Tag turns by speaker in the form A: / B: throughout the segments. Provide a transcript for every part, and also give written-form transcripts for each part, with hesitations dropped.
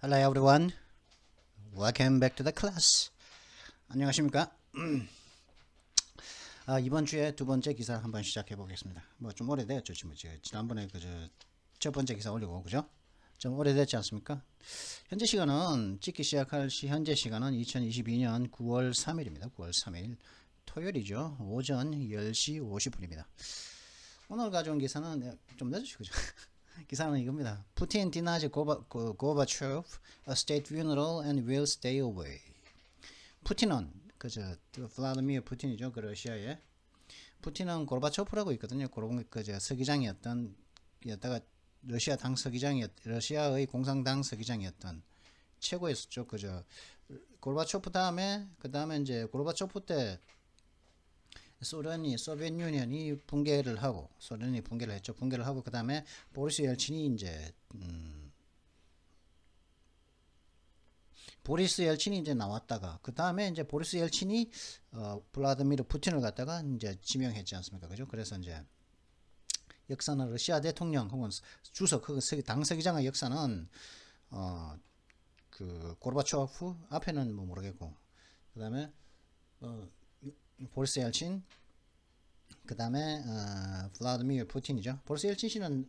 A: Hello everyone. Welcome back to the class. 안녕하십니까? 이번 주에 두 번째 기사 한번 시작해 보겠습니다. 뭐 좀 오래됐죠, 지금. 지난번에 첫 번째 기사 올리고 그죠? 좀 오래됐지 않습니까? 현재 시간은 찍기 시작할 현재 시간은 2022년 9월 3일입니다. 9월 3일 토요일이죠. 오전 10시 50분입니다. 오늘 가져온 기사는 좀 늦었죠, 그죠? 기사는 이겁니다. Putin denies Gorbachev a state funeral and will stay away. 푸틴은 블라디미르 푸틴이죠. 그 러시아의 푸틴은 고르바초프라고 있거든요. 서기장이었다가 러시아의 공산당 서기장이었던 최고였었죠. 고르바초프 다음에 이제 고르바초프 때 소비에트 유니언이 붕괴를 했죠. 붕괴를 하고 그 다음에 보리스 옐친이 이제 나왔다가 그 다음에 이제 보리스 옐친이 블라디미르 푸틴을 갖다가 이제 지명했지 않습니까? 그죠? 그래서 이제 역사는 러시아 대통령 혹은 주석 당 서기장의 역사는 고르바초프 앞에는 뭐 모르겠고 그 다음에 보리스 옐친 그 다음에 블라디미르 푸틴이죠. 보리스 옐친 씨는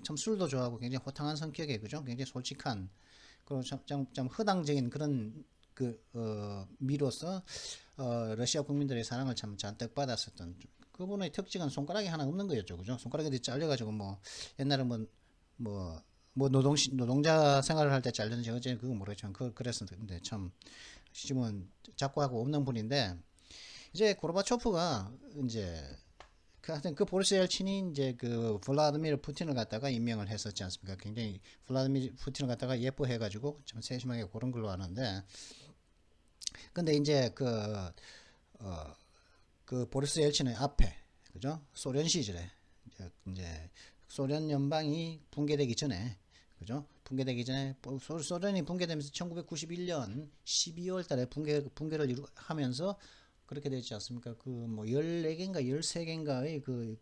A: 참 술도 좋아하고 굉장히 호탕한 성격에 그죠? 굉장히 솔직한 그리고 참 허당적인 그런 미로서 러시아 국민들의 사랑을 참 잔뜩 받았었던 그분의 특징은 손가락이 하나 없는 거였죠. 그죠? 손가락이 잘려가지고 옛날에 노동자 생활을 할 때 잘렸는지 어제 그거 모르겠지만 그랬었는데 참 지금은 자꾸 하고 없는 분인데 이제 고르바초프가 이제 하여튼 보리스 옐친이 이제 블라디미르 푸틴을 갖다가 임명을 했었지 않습니까? 굉장히 블라디미르 푸틴을 갖다가 예뻐해가지고 좀 세심하게 고른 걸로 아는데, 근데 이제 보리스 옐친의 앞에 그죠? 소련 시절에 이제 소련 연방이 붕괴되기 전에 그죠? 붕괴되기 전에 소련이 붕괴되면서 1991년 12월 달에 붕괴를 하면서 그렇게 되지 않습니까? 14개인가 13개인가의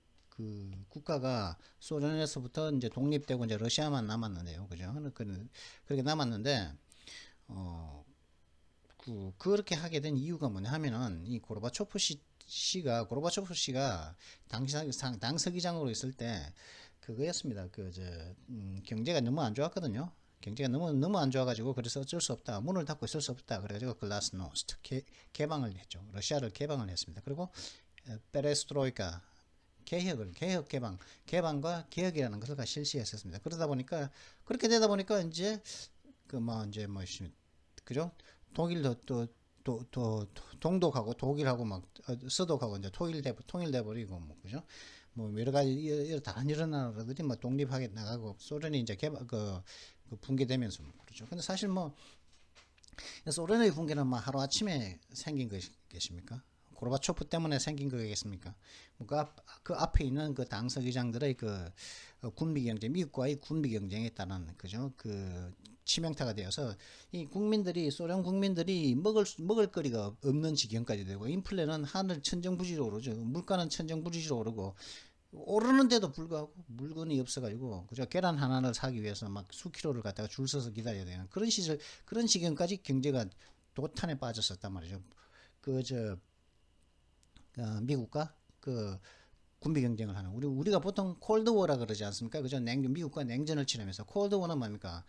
A: 국가가 소련에서부터 이제 독립되고 이제 러시아만 남았는데요. 그죠? 그렇게 남았는데, 그렇게 하게 된 이유가 뭐냐 하면은, 이 고르바초프 씨가 당 서기장으로 있을 때, 그거였습니다. 경제가 너무 안 좋았거든요. 경제가 너무 안 좋아가지고 그래서 어쩔 수 없다. 문을 닫고 있을 수 없다. 그래가지고 글라스노스트 개방을 했죠. 러시아를 개방을 했습니다. 그리고 페레스트로이카 개방과 개혁이라는 것을 실시했었습니다. 그렇게 되다 보니까 이제 그죠? 독일도 또 동독하고 독일하고 서독하고 이제 통일돼 버리고 그죠? 여러 가지 다른 이런 나라들이 독립하게 나가고 소련이 이제 붕괴되면서 그렇죠. 근데 사실 소련의 붕괴는 하루 아침에 생긴 것이십니까? 고르바초프 때문에 생긴 거겠습니까? 그 앞에 있는 당 서기장들의 군비 경쟁, 미국과의 군비 경쟁에 따른 그죠? 치명타가 되어서 소련 국민들이 먹을 거리가 없는 지경까지 되고 인플레는 하늘 천정부지로 오르죠. 물가는 천정부지로 오르고 오르는데도 불구하고 물건이 없어가지고 그죠? 계란 하나를 사기 위해서 수킬로를 갖다가 줄 서서 기다려야 되는 그런 지경까지 경제가 도탄에 빠졌었단 말이죠. 미국과 군비 경쟁을 하는 우리가 보통 콜드워라 그러지 않습니까? 그죠? 미국과 냉전을 치르면서 콜드워는 뭡니까?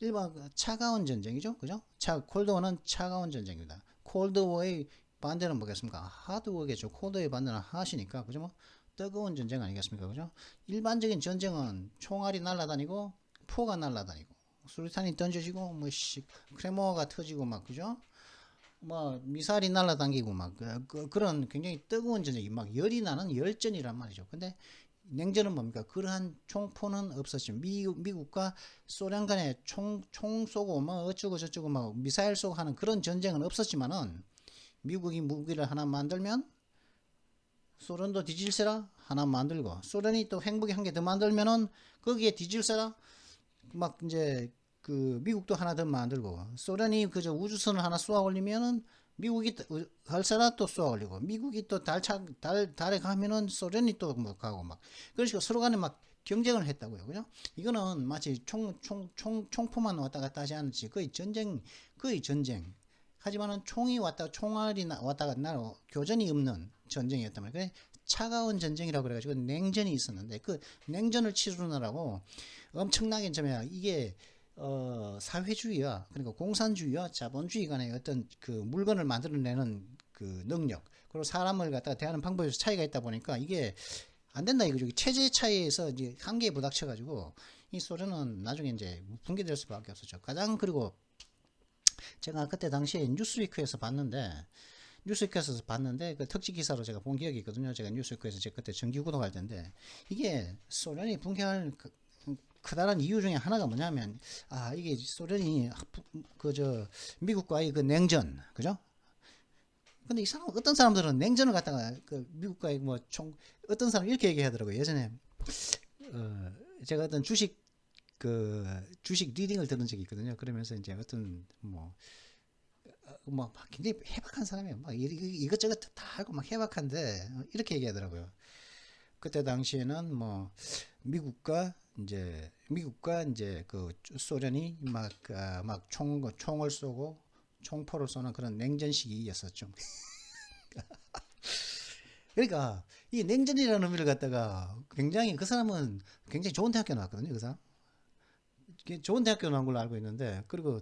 A: 일반 차가운 전쟁이죠, 그죠? 콜드워는 차가운 전쟁입니다. 콜드워의 반대는 뭐겠습니까? 하드워겠죠. 콜드워의 반대는 하시니까 그죠? 뜨거운 전쟁 아니겠습니까? 그죠? 일반적인 전쟁은 총알이 날아다니고 포가 날아다니고 수류탄이 던져지고 크레모가 터지고 그죠? 미사일이 날아다니고 그런 굉장히 뜨거운 전쟁이 열이 나는 열전이란 말이죠. 근데 냉전은 뭡니까? 그러한 총포는 없었죠. 미국과 소련 간에 총 쏘고 어쩌고 저쩌고 미사일 쏘고 하는 그런 전쟁은 없었지만은 미국이 무기를 하나 만들면 소련도 뒤질세라 하나 만들고 소련이 또 핵무기 한 개 더 만들면은 거기에 뒤질세라 이제 미국도 하나 더 만들고 소련이 우주선을 하나 쏘아 올리면은 미국이 할세라 또 쏘아 올리고 미국이 또 달에 가면은 소련이 또 가고 그런 식으로 서로 간에 경쟁을 했다고요. 그죠? 이거는 마치 총포만 왔다 갔다 하지 않지. 거의 전쟁. 하지만은 총이 총알이 왔다 갔다 교전이 없는 전쟁이었단 말이에요. 차가운 전쟁이라고 그래가지고 냉전이 있었는데 그 냉전을 치르느라고 엄청나게 좀 이게 사회주의와 그러니까 공산주의와 자본주의 간의 어떤 그 물건을 만들어내는 그 능력 그리고 사람을 갖다가 대하는 방법에서 차이가 있다 보니까 이게 안 된다 이거죠. 체제 차이에서 이제 한계에 부닥쳐가지고 이 소련은 나중에 이제 붕괴될 수밖에 없었죠. 가장 그리고 제가 그때 당시에 뉴스위크에서 봤는데 그 특집 기사로 제가 본 기억이 있거든요. 제가 뉴스위크에서 제가 그때 정기 구독할 텐데 이게 소련이 붕괴할 커다란 이유 중에 하나가 뭐냐면 이게 소련이 미국과의 그 냉전 그죠? 근데 이 사람 어떤 사람들은 냉전을 갖다가 그 미국과의 어떤 사람 이렇게 얘기하더라고요. 예전에 제가 어떤 주식 리딩을 들은 적이 있거든요. 그러면서 이제 어떤 굉장히 해박한 사람이에요. 막 이것저것 다 알고 막 해박한데 이렇게 얘기하더라고요. 그때 당시에는 미국과 이제 그 소련이 막 총을 쏘고 총포를 쏘는 그런 냉전 시기였었죠. 그러니까 이 냉전이라는 의미를 갖다가 굉장히 그 사람은 굉장히 좋은 대학교 나왔거든요. 그 사람 좋은 대학교 나온 걸로 알고 있는데 그리고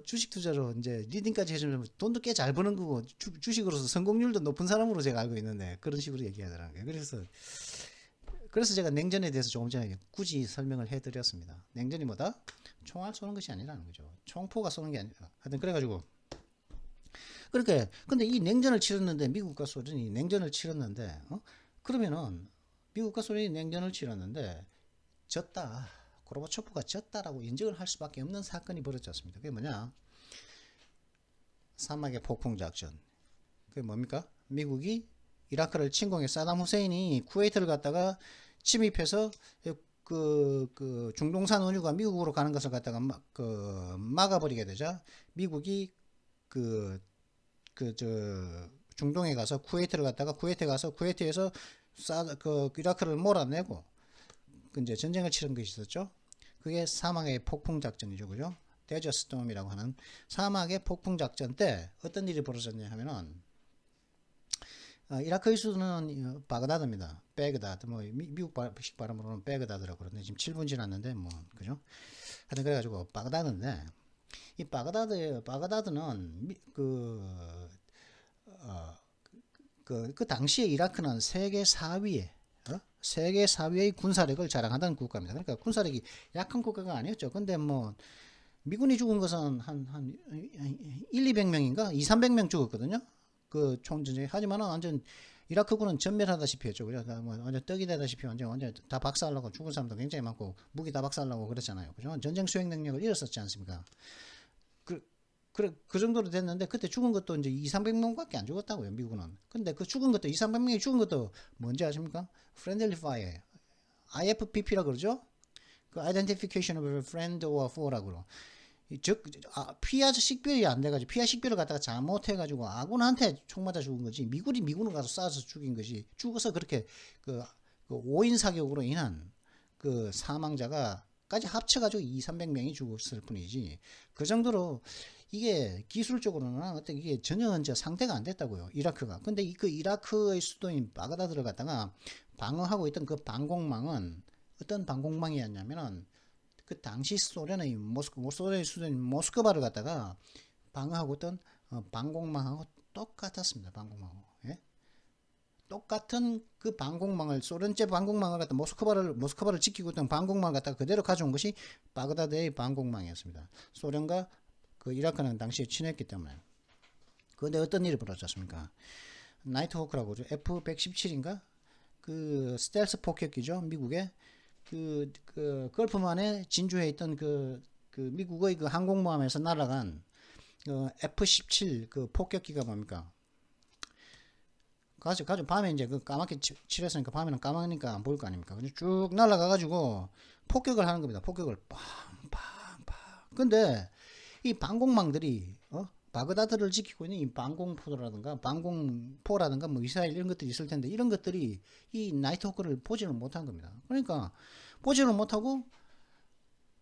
A: 주식 투자로 이제 리딩까지 해주면 돈도 꽤 잘 버는 거고 주식으로서 성공률도 높은 사람으로 제가 알고 있는데 그런 식으로 얘기하더라고요. 그래서 제가 냉전에 대해서 조금 전에 굳이 설명을 해드렸습니다. 냉전이 뭐다? 총알 쏘는 것이 아니라는 거죠. 총포가 쏘는 게 아니라. 하여튼 그래가지고 근데 이 냉전을 치렀는데 미국과 소련이 냉전을 치렀는데 그러면은 미국과 소련이 냉전을 치렀는데 졌다. 고르바초프가 졌다라고 인정을 할 수밖에 없는 사건이 벌어졌습니다. 그게 뭐냐? 사막의 폭풍 작전. 그게 뭡니까? 미국이 이라크를 침공해 사담 후세인이 쿠웨이트를 갖다가 침입해서 그 중동산 원유가 미국으로 가는 것을 갖다가 막아버리게 되자 미국이 중동에 가서 쿠웨이트를 갖다가 쿠웨이트에서 이라크를 몰아내고 이제 전쟁을 치른 것이 있었죠. 그게 사막의 폭풍 작전이죠, 그죠? 데저 스톰이라고 하는 사막의 폭풍 작전 때 어떤 일이 벌어졌냐 하면은 이라크의 수도는 바그다드입니다. 베그다드 미국식 발음으로는 베그다드라고 그러는데 지금 7분 지났는데 그죠? 하여튼 그래가지고 바그다드인데 이 바그다드는 그 당시에 이라크는 세계 4위의 군사력을 자랑하던 국가입니다. 그러니까 군사력이 약한 국가가 아니었죠. 근데 미군이 죽은 것은 한 200명인가? 300명 죽었거든요. 그 총전쟁. 하지만은 완전 이라크군은 전멸하다시피 했죠. 그죠? 완전 떡이 되다시피 완전 다 박살나고 죽은 사람도 굉장히 많고 무기 다 박살나고 그랬잖아요. 그죠? 전쟁 수행 능력을 잃었었지 않습니까? 그 정도로 됐는데 그때 죽은 것도 이제 200~300명밖에 안 죽었다고요. 미국은. 근데 그 죽은 것도 200~300명이 죽은 것도 뭔지 아십니까? Friendly Fire. IFPP라고 그러죠? 그 Identification of a Friend or Foe라고 그러. 피하 식별이 안 돼가지고 피하 식별을 갖다가 잘못해가지고 아군한테 총 맞아 죽은 거지 미군을 가서 쏴서 죽인 것이 죽어서 그렇게 그 5인 사격으로 인한 그 사망자가까지 합쳐가지고 200~300명이 죽었을 뿐이지 그 정도로 이게 기술적으로는 어떻게 이게 전혀 이제 상태가 안 됐다고요 이라크가. 근데 그 이라크의 수도인 바그다드를 갖다가 방어하고 있던 그 방공망은 어떤 방공망이었냐면은 그 당시 소련의 소련의 수도인 모스크바를 갖다가 방어하고 있던 방공망하고 똑같았습니다. 방공망하고. 예? 똑같은 그 방공망을 소련제 방공망을 갖다 모스크바를 지키고 있던 방공망을 갖다가 그대로 가져온 것이 바그다드의 방공망이었습니다. 소련과 그 이라크는 당시에 친했기 때문에. 그런데 어떤 일이 벌어졌습니까? 나이트호크라고 그러죠. F-117인가? 그 스텔스 폭격기죠. 미국의 그 걸프만에 진주해 있던 그 미국의 그 항공모함에서 날아간 F-17 그 폭격기가 뭡니까? 가지고 밤에 이제 그 까맣게 칠했으니까 밤에는 까마니까 안 보일 거 아닙니까? 쭉 날아가가지고 폭격을 하는 겁니다. 폭격을 빵빵빵. 근데 이 방공망들이 바그다드를 지키고 있는 이 방공포라든가 뭐 미사일 이런 것들이 있을 텐데 이런 것들이 이 나이트호크를 보지를 못한 겁니다. 그러니까 보지를 못하고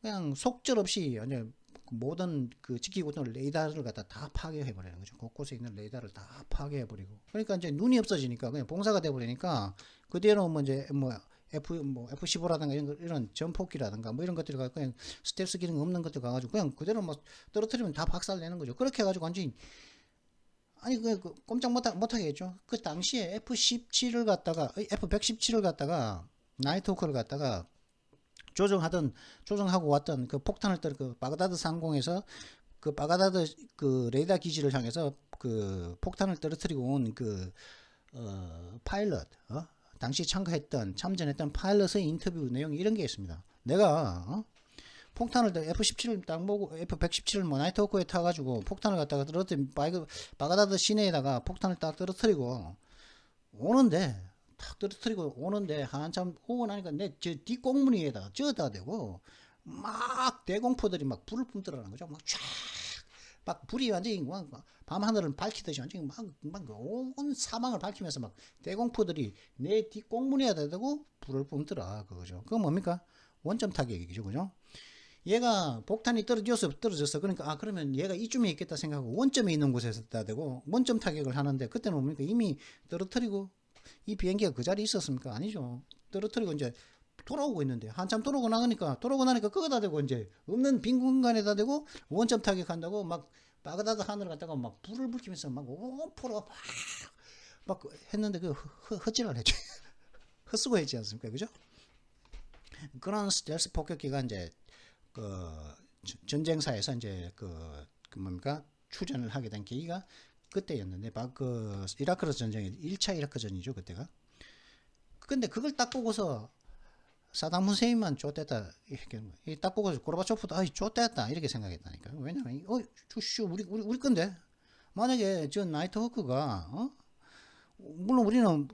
A: 그냥 속절없이 이제 모든 그 지키고 있는 레이더를 갖다 다 파괴해 버리는 거죠. 곳곳에 있는 레이더를 다 파괴해 버리고. 그러니까 이제 눈이 없어지니까 그냥 봉사가 돼 버리니까 그대로 뭐 이제 뭐 F15라든가 이런 전폭기라든가 뭐 이런 것들이 가 그냥 스텔스 기능 없는 것들 가가지고 그냥 그대로 뭐 떨어뜨리면 다 박살 내는 거죠. 그렇게 해가지고 완전히 아니 그 꼼짝 못하게 했죠. 그 당시에 F117을 갖다가 나이트호크를 갖다가 조정하고 왔던 그 폭탄을 그 바그다드 상공에서 그 바그다드 그 레이더 기지를 향해서 그 폭탄을 떨어뜨리고 온 그 파일럿 당시 참전했던 파일럿의 인터뷰 내용이 이런 게 있습니다. 내가 폭탄을 F17을 딱 보고 F117을 뭐 나이트호크에 타가지고 폭탄을 갖다가 떨어뜨린 바그다드 시내에다가 폭탄을 딱 떨어뜨리고 오는데 탁 떨어뜨리고 오는데 한참 오고 나니까 내 저 뒷꽁무니에다가 쪄다 대고 막 대공포들이 막 불을 뿜더라는 거죠. 막 쫙 막 불이 완전히 밤하늘을 밝히듯이 완전히 막 온 사방을 밝히면서 막 대공포들이 내 뒷꽁무니에다 대고 불을 뿜더라 그거죠. 그건 뭡니까? 원점 타격이죠, 그죠? 얘가 폭탄이 떨어졌어. 그러니까 그러면 얘가 이쯤에 있겠다 생각하고 원점에 있는 곳에서 다 대고 원점 타격을 하는데 그때는 뭡니까? 이미 떨어뜨리고 이 비행기가 그 자리에 있었습니까? 아니죠. 떨어뜨리고 이제 돌아오고 있는데 한참 돌아오고 나니까 그거다 대고 이제 없는 빈 공간에다 대고 원점 타격한다고 막 바그다드 하늘을 갖다가 막 불을 불키면서 막 오포로 막 했는데 그 헛질을 했죠. 헛수고 했지 않습니까? 그죠? 그런 스텔스 폭격기가 이제 그 전쟁사에서 이제 그 뭡니까? 출전을 하게 된 계기가 그때였는데 그 이라크 전쟁이 1차 이라크전이죠 그때가. 근데 그걸 딱 보고서 사담 후세인만 쫓됐다 딱 보고서 고르바초프도 쫓됐다 이렇게 생각했다니까. 왜냐면 우리 건데 만약에 저 나이트호크가 물론 우리는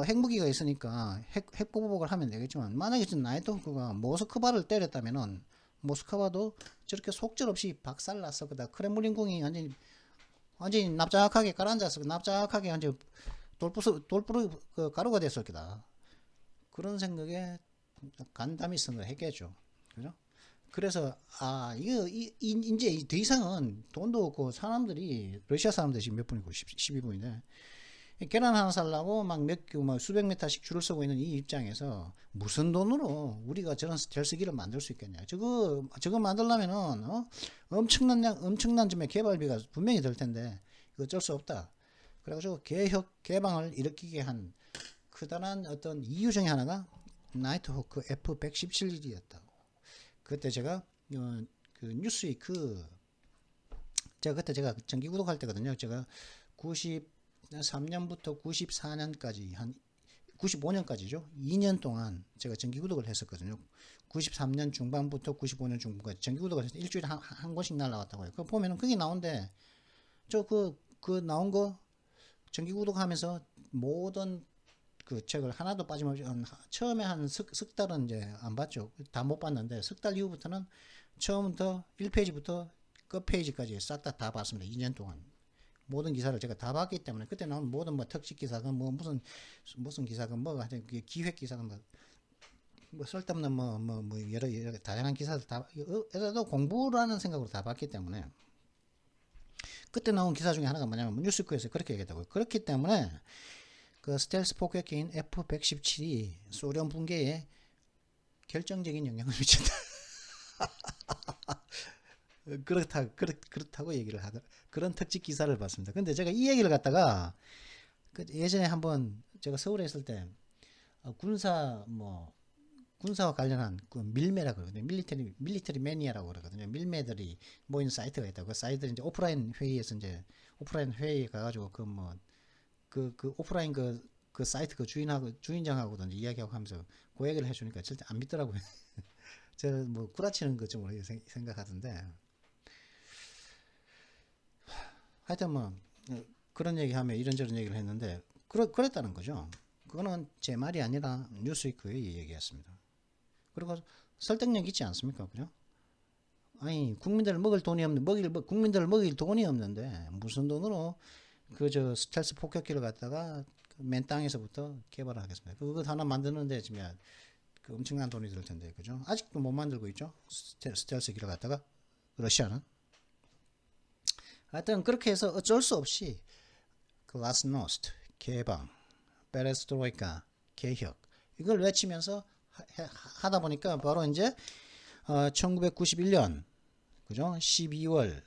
A: 핵무기가 있으니까 핵 보복을 하면 되겠지만 만약에 저 나이트호크가 모스크바를 때렸다면은 모스크바도 저렇게 속절없이 박살났어. 그다 크렘린궁이 완전히 납작하게 가라앉아서 납작하게 완전 돌부르 그 가루가 됐을 거다. 그런 생각에 간담이 생각했겠죠. 그죠? 그래서 이거 이제 더 이상은 돈도 없고 사람들이 러시아 사람들이 지금 몇 분이고 12분인데 계란 하나 살라고 막 수백 미터씩 줄을 서고 있는 이 입장에서 무슨 돈으로 우리가 저런 스텔스기를 만들 수 있겠냐. 저거 만들려면은 엄청난 점의 개발비가 분명히 들 텐데 어쩔 수 없다. 그래가지고 개방을 일으키게 한 크다란 어떤 이유 중에 하나가 나이트호크 F117이었다고. 그때 제가 그 뉴스위크 그때 제가 정기 구독할 때거든요. 제가 93년부터 94년까지 한 95년까지죠. 2년 동안 제가 정기 구독을 했었거든요. 93년 중반부터 95년 중반까지 정기 구독을 해서 일주일에 한 권씩 날라왔다고요. 그거 보면은 그게 나온데 그 나온 거 정기 구독하면서 모든 그 책을 하나도 빠짐없이 처음에 한 석 달은 이제 안 봤죠. 다 못 봤는데 석 달 이후부터는 처음부터 1페이지부터 끝 페이지까지 싹 다 봤습니다. 2년 동안. 모든 기사를 제가 다 봤기 때문에 그때 나온 모든 뭐 특집 기사건 뭐 무슨 기사건 뭐 하여튼 기획 기사건 뭐 쓸데없는 뭐 여러 다양한 기사들 다 그래도 공부라는 생각으로 다 봤기 때문에 그때 나온 기사 중에 하나가 뭐냐면 뉴스위크에서 그렇게 얘기했다고요. 그렇기 때문에 그 스텔스 폭격기인 F117이 소련 붕괴에 결정적인 영향을 미친다. 그렇다고 얘기를 하더라. 그런 특집 기사를 봤습니다. 근데 제가 이 얘기를 갖다가 예전에 한번 제가 서울에 있을 때 군사와 관련한 그 밀매라고 그러거든요. 밀리터리 매니아라고 그러거든요. 밀매들이 모이는 사이트가 있다고. 그 사이트를 이제 오프라인 회의에서 이제 오프라인 회의에 가가지고 그 오프라인 그 사이트 그 주인장하고도 이제 이야기하고 하면서 그 얘기를 해주니까 절대 안 믿더라고요. 제가 뭐 구라치는 것좀 생각하던데. 하여튼 뭐 그런 얘기하면 이런저런 얘기를 했는데 그랬다는 거죠. 그거는 제 말이 아니라 뉴스위크의 얘기였습니다. 그리고 설득력 있지 않습니까? 그죠? 아니 국민들을 먹을 돈이 없는 국민들을 먹일 돈이 없는데 무슨 돈으로 그 저 스텔스 폭격기를 갖다가 맨 땅에서부터 개발을 하겠습니다. 그거 하나 만드는데 지금 그 엄청난 돈이 들 텐데 그죠? 아직도 못 만들고 있죠. 스텔스기를 갖다가 러시아는. 하여튼 그렇게 해서 어쩔 수 없이 글라스노스트 개방, 페레스트로이카 개혁 이걸 외치면서 하다 보니까 바로 이제 1991년 그죠? 12월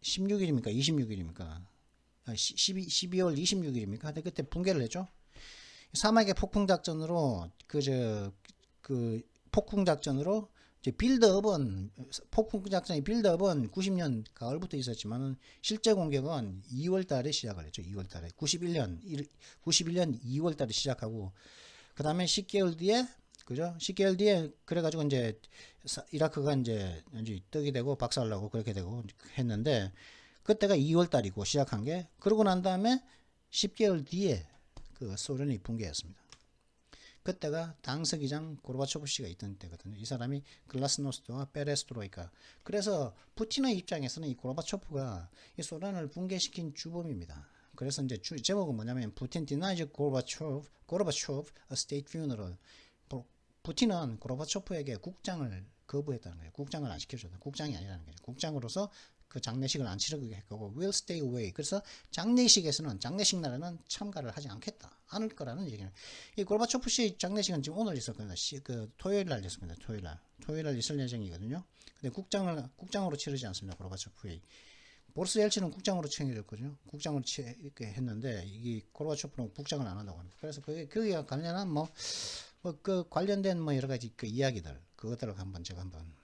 A: 16일입니까? 26일입니까? 12월 26일입니까? 근데 그때 붕괴를 했죠. 사막의 폭풍 작전으로 그 폭풍 작전으로 이제 빌드업은 폭풍 작전의 빌드업은 90년 가을부터 있었지만은 실제 공격은 2월 달에 시작을 했죠. 2월 달에 91년 2월 달에 시작하고 그다음에 10개월 뒤에 그죠? 10개월 뒤에 그래가지고 이제 이라크가 이제 떡이 되고 박살나고 그렇게 되고 했는데 그때가 2월 달이고 시작한 게 그러고 난 다음에 10개월 뒤에 그 소련이 붕괴했습니다. 그때가 당서기장 고르바초프 씨가 있던 때거든요. 이 사람이 글라스노스트와 페레스트로이카. 그래서 푸틴의 입장에서는 이 고르바초프가 이 소련을 붕괴시킨 주범입니다. 그래서 이제 제목은 뭐냐면 푸틴 denies Gorbachev a state funeral. 푸틴은 고르바초프에게 국장을 거부했다는 거예요. 국장을 안 시켜줬다. 국장이 아니라는 거죠. 국장으로서 그 장례식을 안 치르게 했고 will stay away. 그래서 장례식 날에는 참가를 하지 않겠다. 않을 거라는 얘기는. 이 고르바초프 씨 장례식은 지금 오늘 있었거든요. 그 토요일 날 있습니다. 토요일 날 있을 예정이거든요. 근데 국장으로 치르지 않습니다. 고르바초프의. 보리스 옐친은 국장으로 챙겨졌거든요. 국장으로 이렇게 했는데 이 고르바초프는 국장을 안 한다고 합니다. 그래서 그게 관련한 그 관련된 여러 가지 그 이야기들 그것들을 제가 한번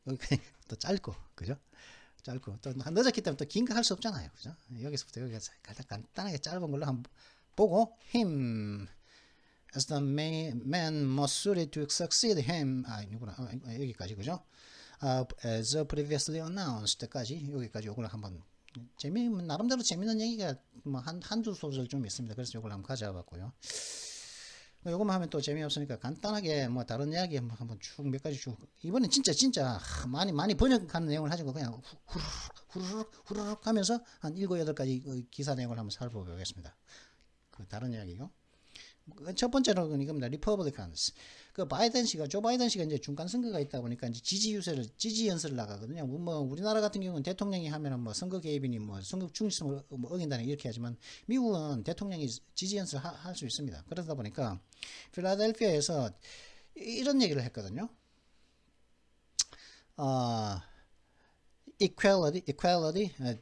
A: 여기 또 짧고 그죠? 짧고 또 늦었기 때문에 또 긴 거 할 수 없잖아요, 그죠? 여기서부터 여기까지 간단하게 짧은 걸로 한번 보고 him as the man most suited to succeed him 여기까지 그죠? As previously announced까지 여기까지 요걸 한번 나름대로 재밌는 얘기가 한두 소절 좀 있습니다. 그래서 요걸 한번 가져와봤고요. 요것만 하면 또 재미없으니까 간단하게 다른 이야기 한번 쭉 몇 가지 쭉 이번엔 진짜 많이 번역한 내용을 가지고 그냥 후루룩 하면서 한 7, 8가지 기사 내용을 한번 살펴보겠습니다. 그 다른 이야기요. 첫 번째로는 이겁니다. 리퍼블리칸스. 조 바이든 씨가 이제 중간 선거가 있다 보니까 이제 지지 연설을 나가거든요. 우리나라 같은 경우는 대통령이 하면은 선거 개입이니 선거 중립성을 어긴다니 이렇게 하지만 미국은 대통령이 지지 연설 할 수 있습니다. 그러다 보니까 필라델피아에서 이런 얘기를 했거든요. Equality,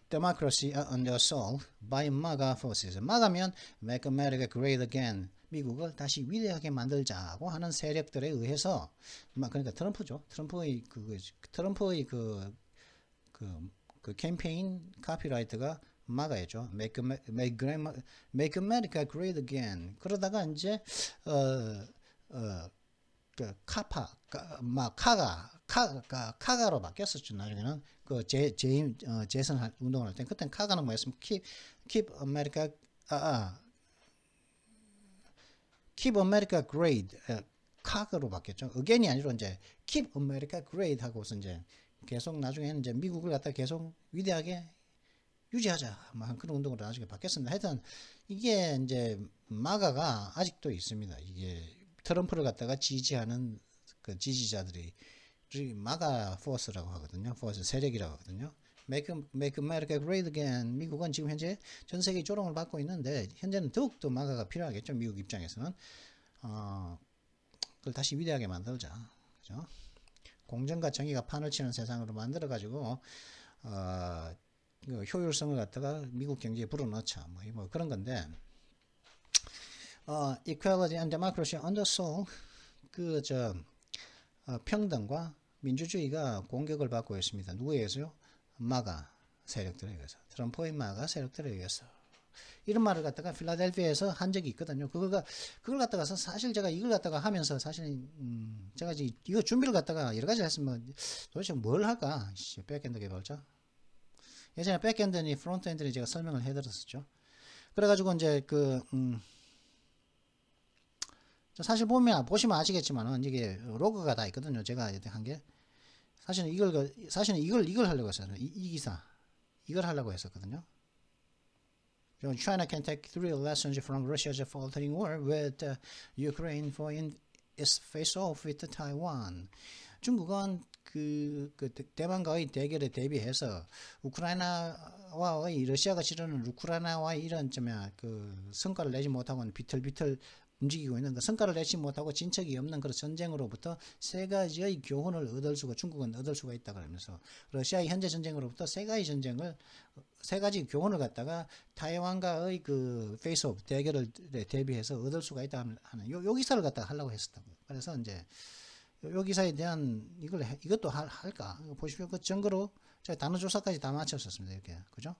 A: democracy under assault by MAGA forces. MAGA면 Make America Great Again. 미국을 다시 위대하게 만들자고 하는 세력들에 의해서, 그러니까 트럼프죠. 트럼프의 그 캠페인 카피라이트가 MAGA였죠. Make America Great Again. 그러다가 이제 카가로 바뀌었었죠. 나중에는 재선 운동을 할 때 그때는 카가는 뭐였으면 Keep America Great 카가로 바뀌었죠. again이 아니라 이제 Keep America Great 하고서 이제 계속 나중에는 이제 미국을 갖다 계속 위대하게 유지하자 그런 운동으로 나중에 바뀌었습니다. 하여튼 이게 이제 마가가 아직도 있습니다. 이게 트럼프를 갖다가 지지하는 그 지지자들이 마가 포스라고 하거든요. 포스 세력이라고 하거든요. Make America Great Again. 미국은 지금 현재 전 세계 조롱을 받고 있는데 현재는 더욱더 마가가 필요하겠죠. 미국 입장에서는 그걸 다시 위대하게 만들자. 그죠? 공정과 정의가 판을 치는 세상으로 만들어 가지고 효율성을 갖다가 미국 경제에 불어넣자. 뭐 그런 건데. Equality and Democracy under assault. 평등과 민주주의가 공격을 받고 있습니다. 누구에 의해서요? 마가 세력들에 의해서. 트럼프의 마가 세력들에 의해서. 이런 말을 갖다가 필라델피아에서 한 적이 있거든요. 그걸 갖다가 사실 제가 이걸 갖다가 하면서 사실 제가 이거 준비를 갖다가 여러 가지 했으면 도대체 뭘 할까? 백엔드 개발자. 예전에 백엔드니 프론트엔드니 제가 설명을 해드렸었죠. 그래가지고 이제 사실 보시면 아시겠지만은 이게 로그가 다 있거든요. 제가 한 게 사실은 이걸 하려고 했어요. 이 기사 이걸 하려고 했었거든요. China can take three lessons from Russia's faltering war with Ukraine for its face-off with Taiwan. 중국은 그 대만과의 대결에 대비해서 우크라이나와의 러시아가 치르는 우크라이나와의 이런 그 성과를 내지 못하고는 비틀비틀 움직이고 있는 그 성과를 내지 못하고 진척이 없는 그런 전쟁으로부터 세 가지의 교훈을 중국은 얻을 수가 있다 그러면서 러시아의 현재 전쟁으로부터 세 가지 교훈을 갖다가 타이완과의 그 페이스오프 대결을 대비해서 얻을 수가 있다 하는 요 기사를 갖다가 하려고 했었다고요. 그래서 이제 요 기사에 대한 이것도 할까 보십시오. 그 증거로 제가 단어 조사까지 다 마쳤었습니다. 이렇게 그죠?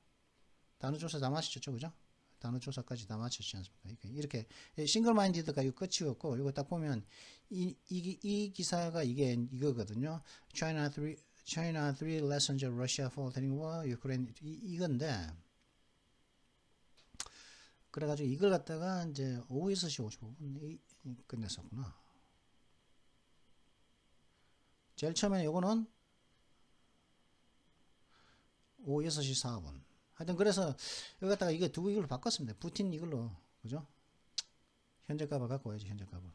A: 단어 조사 다 마쳤죠, 그죠? 단어 조사까지 다 마쳤지 않습니까? 이렇게 싱글 마인디드가 이거 끝이었고 이거 딱 보면 이 기사가 이거거든요. China 3 lessons of Russia faltering war, Ukraine 이건데 그래가지고 이걸 갖다가 이제 오후 6시 55분 끝냈었구나. 제일 처음에 요거는 오후 6시 4분. 하여튼 그래서 여기 갖다가 이걸로 바꿨습니다. 푸틴 이걸로 그죠? 현재 값을 갖고 와야지 현재 값을.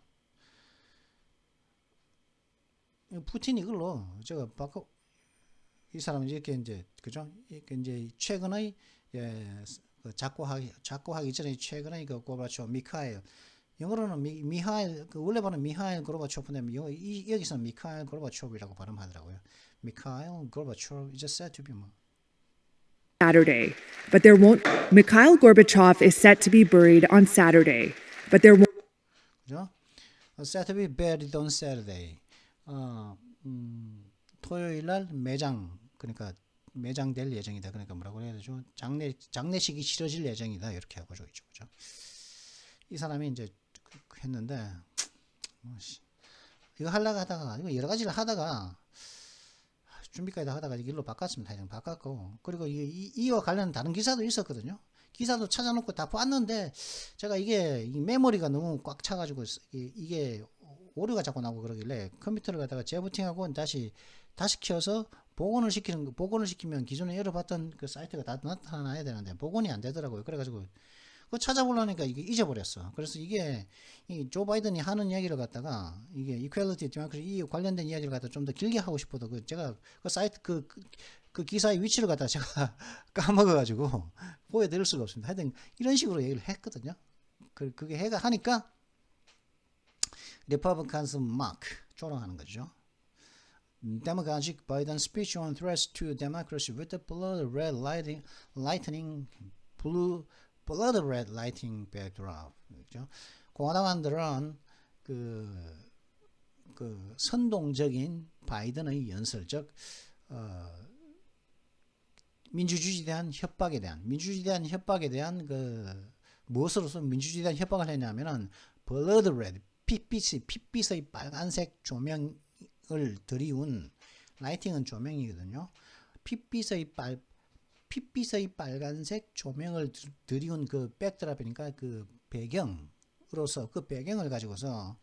A: 푸틴 이걸로 제가 바꿔 이 사람은 이렇게 이제 그죠? 이제 최근의 작고하기 전에 최근의 그 고르바초프 미카엘 영어로는 미하일 원래 발음 미하일 고르바초프인데 여기서는 미카일 고르바초프라고 발음하더라고요. 미카일 고르바초프 is said to be
B: Saturday, but there won't. Mikhail Gorbachev is set to be buried on Saturday, but there won't.
A: 그죠? Set to be buried on Saturday. 토요일 날 그러니까 매장될 예정이다. 그러니까 뭐라고 해야 되죠? 장례식이 치러질 예정이다. 이렇게 하고 있죠. 그죠? 이 사람이 이제 했는데 이거 하려고 하다가 이거 여러 가지를 하다가 준비까지 하다가 일로 바꿨습니다. 바꿨고 그리고 이와 관련 다른 기사도 있었거든요. 기사도 찾아놓고 다 봤는데 제가 이게 메모리가 너무 꽉 차가지고 이게 오류가 자꾸 나고 그러길래 컴퓨터를 갖다가 재부팅하고 다시 켜서 복원을 시키면 기존에 열어봤던 그 사이트가 다 나타나야 되는데 복원이 안 되더라고요. 그래가지고 그거 찾아보려니까 이게 잊어버렸어. 그래서 이게 조 바이든이 하는 이야기를 갖다가 이게 이퀄리티 디모크래시 이 관련된 이야기를 갖다 좀 더 길게 하고 싶어도 제가 그 사이트 그 기사의 위치를 갖다 제가 까먹어가지고 보여드릴 수가 없습니다. 하여튼 이런 식으로 얘기를 했거든요. 그게 하니까 리퍼블칸스 막 조롱하는 거죠. Democratic Biden speech on threats to democracy with the blood red lightning backdrop. 그렇죠? 공화당원들은 그 선동적인 바이든의 연설, 즉 민주주의에 대한 협박에 대한 그 무엇으로서 민주주의에 대한 협박을 했냐면은 blood red 핏빛의 빨간색 조명을 들이운 라이팅은 조명이거든요. 핏빛의 빨간색 조명을 들이운 그 백드랍이니까 그 배경으로서 그 배경을 가지고서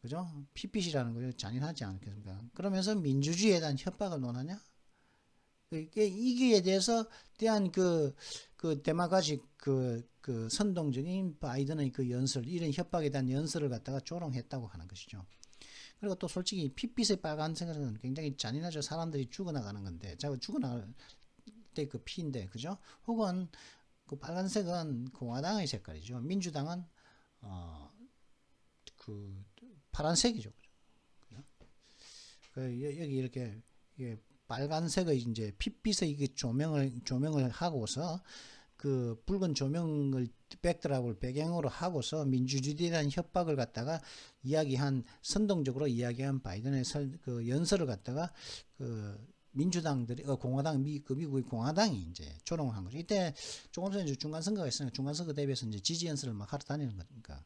A: 그죠? 핏빛이라는 거 잔인하지 않겠습니까? 그러면서 민주주의에 대한 협박을 논하냐? 이기에 대한 그 데마가식 그 선동적인 바이든의 그 연설, 이런 협박에 대한 연설을 갖다가 조롱했다고 하는 것이죠. 그리고 또 솔직히 핏빛의 빨간색은 굉장히 잔인하죠. 사람들이 죽어나가는 건데, 자꾸 죽어나갈 때 그 피인데, 그죠? 혹은 그 빨간색은 공화당의 색깔이죠. 민주당은 그 파란색이죠. 그죠? 여기 이렇게 빨간색의 이제 핏빛의 이게 조명을 하고서 그 붉은 조명을 백드랍을 배경으로 하고서 민주주의에 대한 협박을 갖다가 선동적으로 이야기한 바이든의 그 연설을 갖다가 그 민주당들이 미국의 공화당이 이제 조롱을 한 거죠. 이때 조금 전에 중간 선거가 있으니까 중간 선거 대비해서 이제 지지 연설을 막 하러 다니는 거니까.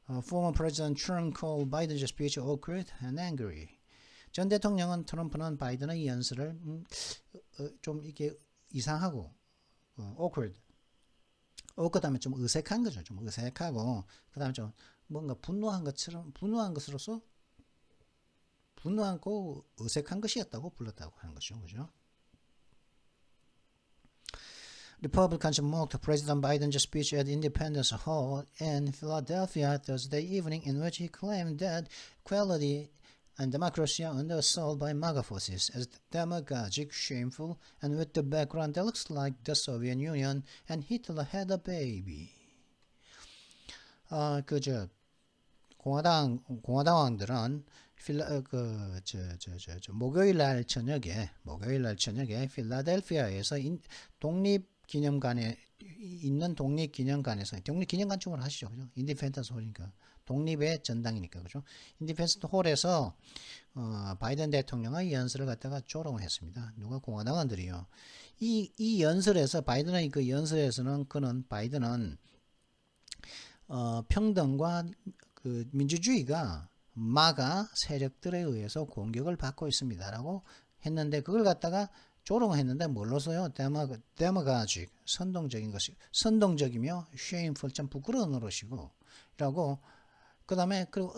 A: Former President Trump called Biden's speech awkward and angry. 전 대통령은 트럼프는 바이든의 연설을 좀 이렇게 이상하고 awkward. 그다음에 좀 어색한 거죠. 좀 어색하고 그다음에 좀 뭔가 분노한 것으로서 분노하고 어색한 것이었다고 불렀다고 하는 거죠. 그죠? Republicans mocked President Biden's speech at Independence Hall in Philadelphia Thursday evening, in which he claimed that equality and democracy are under assault by MAGA forces as demagogic, shameful, and with the background that looks like the Soviet Union and Hitler had a baby. 공화당원들은 목요일 날 저녁에 필라델피아에서 독립기념관에 있는 독립기념관에서 독립기념관충을 하시죠, 그죠? 인디펜던스 홀이니까 독립의 전당이니까, 그죠? 인디펜던스 홀에서 바이든 대통령의 연설을 갖다가 조롱을 했습니다. 누가? 공화당원들이요. 이 연설에서 바이든은 평등과 그 민주주의가 마가 세력들에 의해서 공격을 받고 있습니다라고 했는데, 그걸 갖다가 조롱을 했는데 뭘로써요? 데마가직, 선동적이며 shameful, 참 부끄러운 노릇이고 라고, 그 다음에 그리고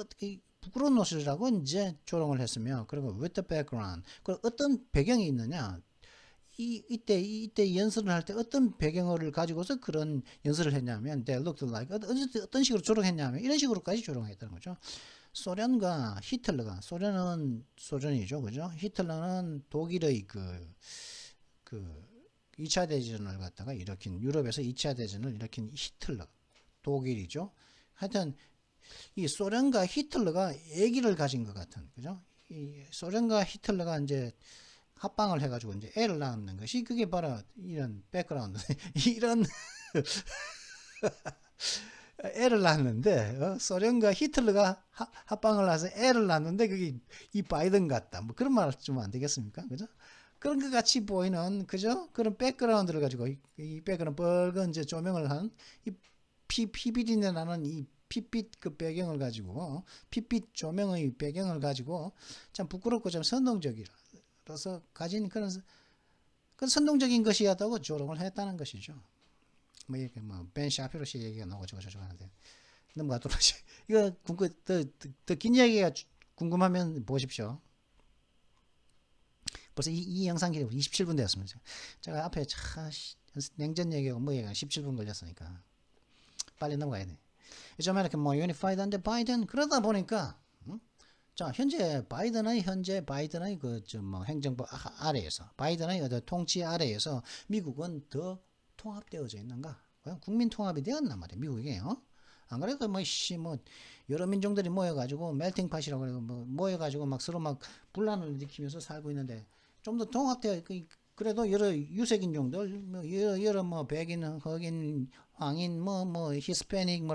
A: 부끄러운 노릇이라고 이제 조롱을 했으며, 그리고 with the background, 그 어떤 배경이 있느냐, 이때 연설을 할 때 어떤 배경을 가지고서 그런 연설을 했냐면, they looked like, 어떤 식으로 조롱했냐면 이런 식으로까지 조롱했다는 거죠. 소련과 히틀러가, 소련이죠, 그죠? 히틀러는 독일의 그 2차 대전을 갖다가 일으킨, 유럽에서 2차 대전을 일으킨 히틀러, 독일이죠. 하여튼 이 소련과 히틀러가 애기를 가진 것 같은, 그죠? 이 소련과 히틀러가 이제 합방을 해가지고 이제 애를 낳는 것이, 그게 바로 이런 백그라운드, 이런 애를 낳는데, 소련과 히틀러가 합방을 해서 애를 낳는데 그게 이 바이든 같다, 뭐 그런 말 좀 안 되겠습니까, 그죠? 그런 것 같이 보이는, 그죠? 그런 백그라운드를 가지고 이 백그라운드 빨간 이제 조명을 한 이 피비린내 나는 이 핏빛 그 배경을 가지고, 핏빛 조명의 배경을 가지고 참 부끄럽고 좀 선동적이라서 가진 그런 선동적인 것이었다고 조롱을 했다는 것이죠. 뭐 이렇게 벤 샤피로 씨 얘기가 나오고 저거 하는데 넘어가도록 하죠. 이거 더 긴 얘기가 궁금하면 보십시오. 벌써 이 영상 기록 27분 되었습니다. 제가 앞에 냉전 얘기하고 뭐 얘기가 17분 걸렸으니까 빨리 넘어가야 돼. 좀 이렇게 유니파이드한데 바이든, 그러다 보니까 자, 현재 바이든의 행정부 아래에서, 바이든의 통치 아래에서 미국은 더 통합되어져 있는가? 국민 통합이 되었단 말이에요, 미국이. 안 그래도 여러 민족들이 모여가지고 멜팅팟이라고 그래고 모여가지고 막 서로 막 분란을 일으키면서 살고 있는데, 좀 더 통합되어, 그래도 여러 유색인종들, 여러 백인, 흑인, 황인, 히스패닉,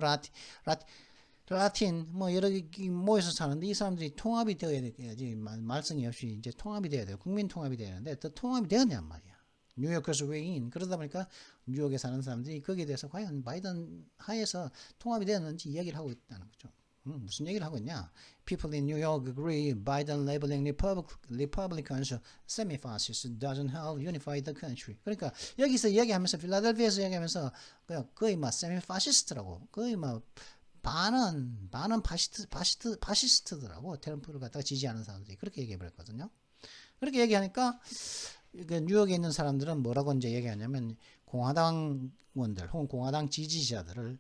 A: 라틴, 여러 모여서 사는데, 이 사람들이 통합이 되어야 돼야지, 말썽이 없이 이제 통합이 돼야 돼요. 국민 통합이 돼야 되는데, 더 통합이 되었냔 말이야. 뉴욕에서 외인, 그러다 보니까 뉴욕에 사는 사람들이 거기에 대해서 과연 바이든 하에서 통합이 되었는지 이야기를 하고 있다는 거죠. 무슨 얘기를 하고 있냐? People in New York agree Biden labeling Republicans semi-fascist doesn't help unify the country. 그러니까 여기서 얘기하면서, 필라델피아에서 얘기하면서 거의 semi-fascist라고, 거의 반은 파시스트더라고. 트럼프를 갖다가 지지하는 사람들이 그렇게 얘기해버렸거든요. 그렇게 얘기하니까 뉴욕에 있는 사람들은 뭐라고 이제 얘기하냐면, 공화당원들 혹은 공화당 지지자들을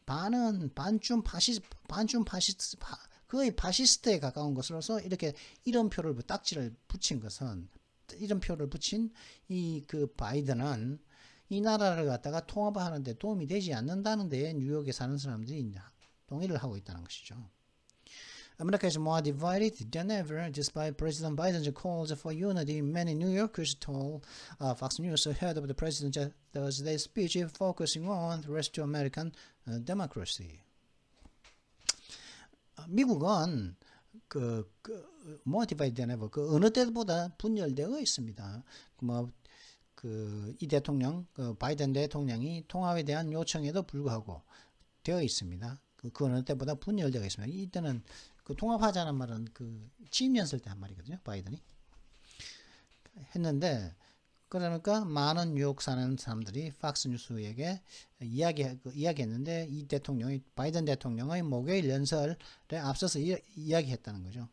A: 반쯤 파시스트, 거의 파시스트에 가까운 것으로서 이렇게 이름표를 딱지를 붙인 것은, 이름표를 붙인 바이든은 이 나라를 갖다가 통합하는데 도움이 되지 않는다는 데 뉴욕에 사는 사람들이 동의를 하고 있다는 것이죠. America is more divided than ever, despite President Biden's calls for unity. Many New Yorkers told Fox News ahead of the president's Thursday speech, focusing on the rest of American democracy. 미국은 more divided than ever, 어느 때보다 분열되어 있습니다. 이 대통령, 바이든 대통령이 통합에 대한 요청에도 불구하고 되어 있습니다. 그 어느 때보다 분열되어 있습니다. 이때는 통합하자는 말은 취임 연설 때 한 말이거든요, 바이든이 했는데, 그러니까 많은 뉴욕 사는 사람들이 팍스뉴스에게 이야기했는데 이 대통령이 바이든 대통령의 목요일 연설에 앞서서 이야기했다는 거죠.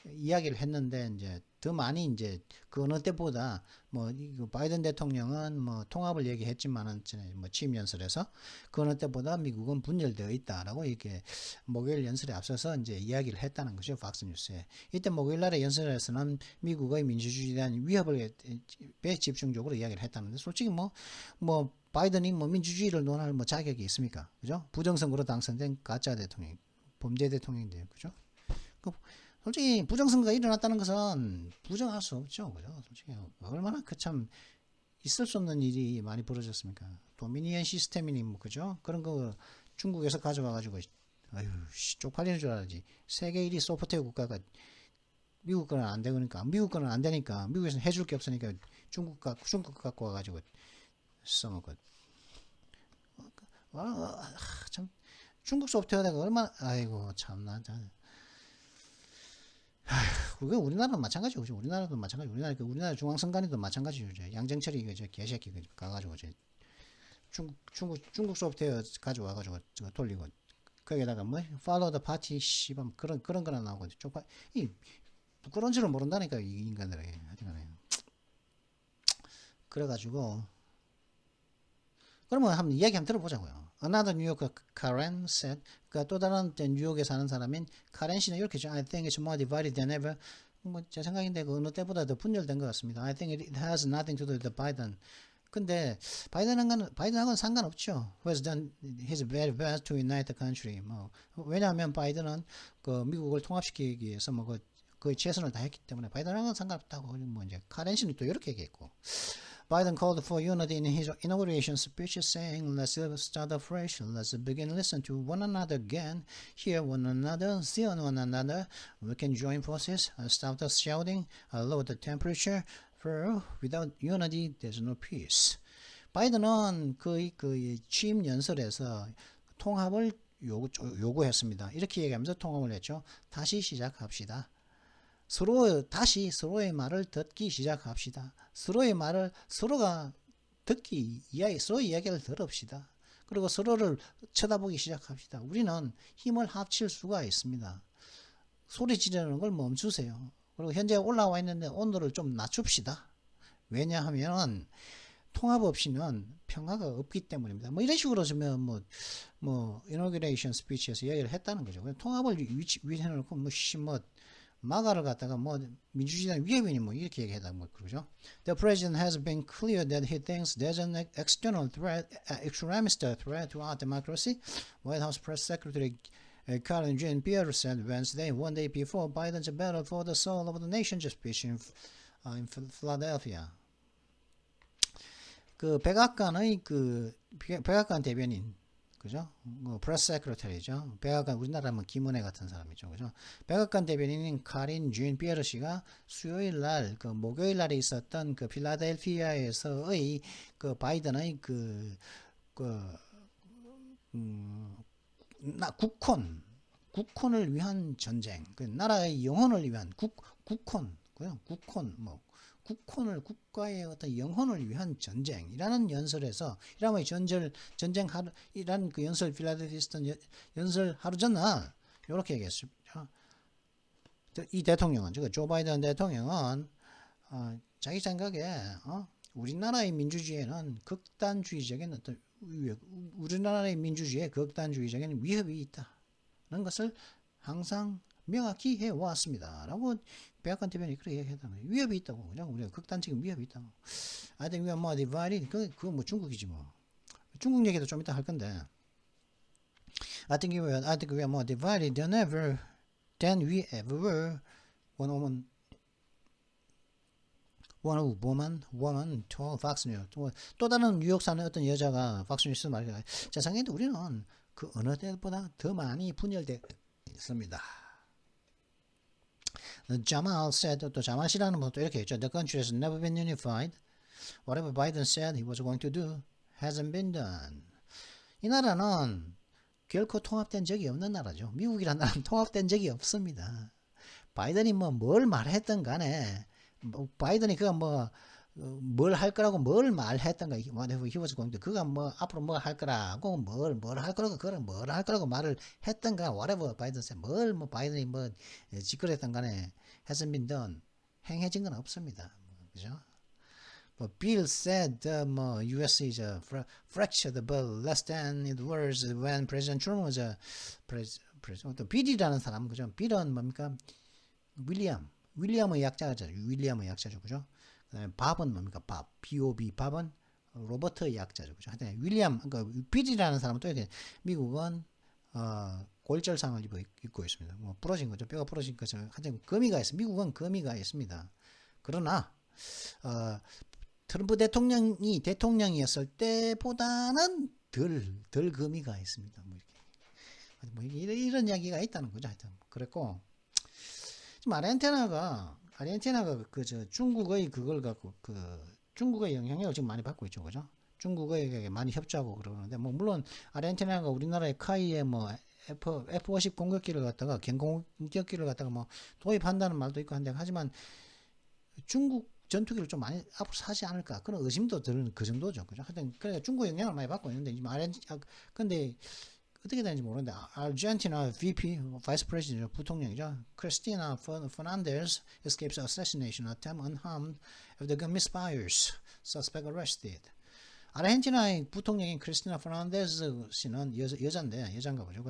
A: 이야기를 했는데 이제 더 많이 이제 그 어느 때보다 뭐 바이든 대통령은 뭐 통합을 얘기했지만은 뭐 취임 연설에서 그 어느 때보다 미국은 분열되어 있다라고 이렇게 목요일 연설에 앞서서 이제 이야기를 했다는 거죠. 팍스뉴스에. 이때 목요일 날의 연설에서는 미국의 민주주의에 대한 위협을 집중적으로 이야기를 했다는데 솔직히 뭐 바이든이 뭐 민주주의를 논할 뭐 자격이 있습니까? 그죠? 부정선거로 당선된 가짜 대통령, 범죄 대통령인데요. 그죠? 솔직히 부정선거가 일어났다는 것은 부정할 수 없죠. 그죠? 솔직히 얼마나 그 참 있을 수 없는 일이 많이 벌어졌습니까? 도미니언 시스템이니 뭐 그죠? 그런 거 중국에서 가져와 가지고 아유 쪽팔리는 줄 알았지. 세계 1위 소프트웨어 국가가 미국 거는 안 되니까 미국 거는 안 되니까 미국에서는 해줄 게 없으니까 중국 갖고 와 가지고 써먹고 참 중국 소프트웨어가 얼마나 아이고 참나 그게 우리나라도 마찬가지고, 우리나라도 마찬가지. 우리나라 중앙선관위도 마찬가지죠. 양정철이 저 개새끼 가가지고 중국 소프트웨어 가져와가지고 돌리고 거기다가 뭐 follow the party 씨발 그런 거나 나오고 쪽파 이 부끄러운 줄을 모른다니까 이 인간들이. 그래가지고 그러면 한번 이야기 한번 들어보자고요. Another New Yorker, Karen said. 그러니까 또 다른 뉴욕에 사는 사람인 카렌 씨는 이렇게 죠. I think it's more divided than ever. 뭐 제 생각인데 그 어느 때보다 더 분열된 것 같습니다. I think it has nothing to do with Biden. 근데 바이든하고는 상관없죠. Who has done his very best to unite the country. 뭐 왜냐하면 바이든은 그 미국을 통합시키기 위해서 뭐 거의 최선을 다했기 때문에 바이든하고는 상관없다고. 뭐 이제 카렌 씨는 또 이렇게 얘기했고. Biden called for unity in his inauguration speech, saying, "Let's start afresh. Let's begin listen to one another again, hear one another, see one another. We can join forces, stop the shouting, lower the temperature. For without unity, there's no peace." 바이든은 그 취임 연설에서 통합을 요구했습니다. 이렇게 얘기하면서 통합을 했죠. 다시 시작합시다. 다시 서로의 말을 듣기 시작합시다. 서로가 서로의 이야기를 들읍시다. 그리고 서로를 쳐다보기 시작합시다. 우리는 힘을 합칠 수가 있습니다. 소리 지르는 걸 멈추세요. 그리고 현재 올라와 있는데 온도를 좀 낮춥시다. 왜냐하면 통합 없이는 평화가 없기 때문입니다. 뭐 이런 식으로 좀 뭐 inauguration speech에서 이야기를 했다는 거죠. 통합을 위해놓고 마가를 갖다가 뭐 민주주의의 위협이니 뭐 이렇게 얘기했다는 거 그러죠. The president has been clear that he thinks there's an external threat, extremist threat to our democracy. White House Press Secretary Karen Jean-Pierre said Wednesday, one day before Biden's battle for the soul of the nation speech in Philadelphia. 그 백악관의 백악관 대변인 그죠? 뭐 프레스 세크레터리죠. 백악관 우리나라면 김은혜 같은 사람이죠. 그죠? 백악관 대변인인 카린 준 피에르 씨가 수요일 날 그 목요일 날에 있었던 그 필라델피아에서의 그 바이든의 국혼을 위한 전쟁, 그 나라의 영혼을 위한 국혼, 국가의 어떤 영혼을 위한 전쟁이라는 연설에서 이라면 전쟁이라는 그 연설 필라델피아 연설 하루 전날 이렇게 얘기했습니다. 이 대통령은 조 바이든 대통령은 자기 생각에 우리나라의 민주주의에는 우리나라의 민주주의에 극단주의적인 위협이 있다는 것을 항상 명확히 해왔습니다. 라고 백악관 대변인이 그렇게 얘기했다는 거예요. 위협이 있다고. 그냥 우리가 극단적인 위협이 있다고. I think we are more divided. 그거 뭐 중국이지 뭐. 중국 얘기도 좀 이따 할 건데. I think we are more divided than we ever were. One woman told Fox News. 또 다른 뉴욕 사는 어떤 여자가 Fox News 말이야. 제 생각에도 우리는 그 어느 때보다 더 많이 분열되어 있습니다. Jamal said, 또 자말 씨라는 분도 이렇게 했죠. The country has never been unified. Whatever Biden said he was going to do hasn't been done. 이 나라는 결코 통합된 적이 없는 나라죠. 미국이라는 나라는 통합된 적이 없습니다. 바이든이 뭘 말했든 간에 바이든이 그가 뭘 할 거라고 뭘 말했던가 whatever he was going to 그가 뭐 앞으로 뭐 할 거라고 뭘 할 거라고 그걸 뭘 할 거라고 말을 했던가 whatever 바이든 뭘뭐 바이든이 뭐 짓거렸던 간에 hasn't been done 행해진 건 없습니다. 그죠? 뭐 Bill said 뭐 U.S. is fractured but less than it was when President Truman was president. 또 빌이라는 사람 그죠? 빌은 뭡니까? 윌리엄의 약자죠. 윌리엄의 약자죠. 그죠? 그다음에 밥은 뭡니까? 밥. B.O.B. 밥은 로버트의 약자죠. 그죠? 하여튼 윌리엄 그러니까 빌이라는 사람은 또 이렇게 미국은 골절상을 입고 있습니다. 뭐 부러진 거죠. 뼈가 부러진 거죠. 하여튼 거미가 있습니다. 미국은 거미가 있습니다. 그러나 트럼프 대통령이 대통령이었을 때보다는 덜 거미가 있습니다. 뭐 이런 이야기가 있다는 거죠. 하여튼 그랬고 지금 아르헨티나가 그 중국의 그걸 갖고 그 중국의 영향력을 지금 많이 받고 있죠, 그죠? 중국에게 많이 협조하고 그러는데 뭐 물론 아르헨티나가 우리나라의 카이에 뭐 F-50 공격기를 갖다가 공격기를 갖다가 뭐 도입한다는 말도 있고 한데 하지만 중국 전투기를 좀 많이 앞으로 사지 않을까 그런 의심도 드는 그 정도죠, 그죠? 하여튼 그러니까 중국 영향을 많이 받고 있는데 지금 근데 어떻게 되는지 모르는데 아르헨티나 VP, Vice President, 부통령이죠. 크리스티나 퍼난데스 escapes assassination attempt unharmed after gun misfires. Suspect arrested. 아르헨티나의 부통령인 크리스티나 퍼난데스 씨는 여자인가 보죠.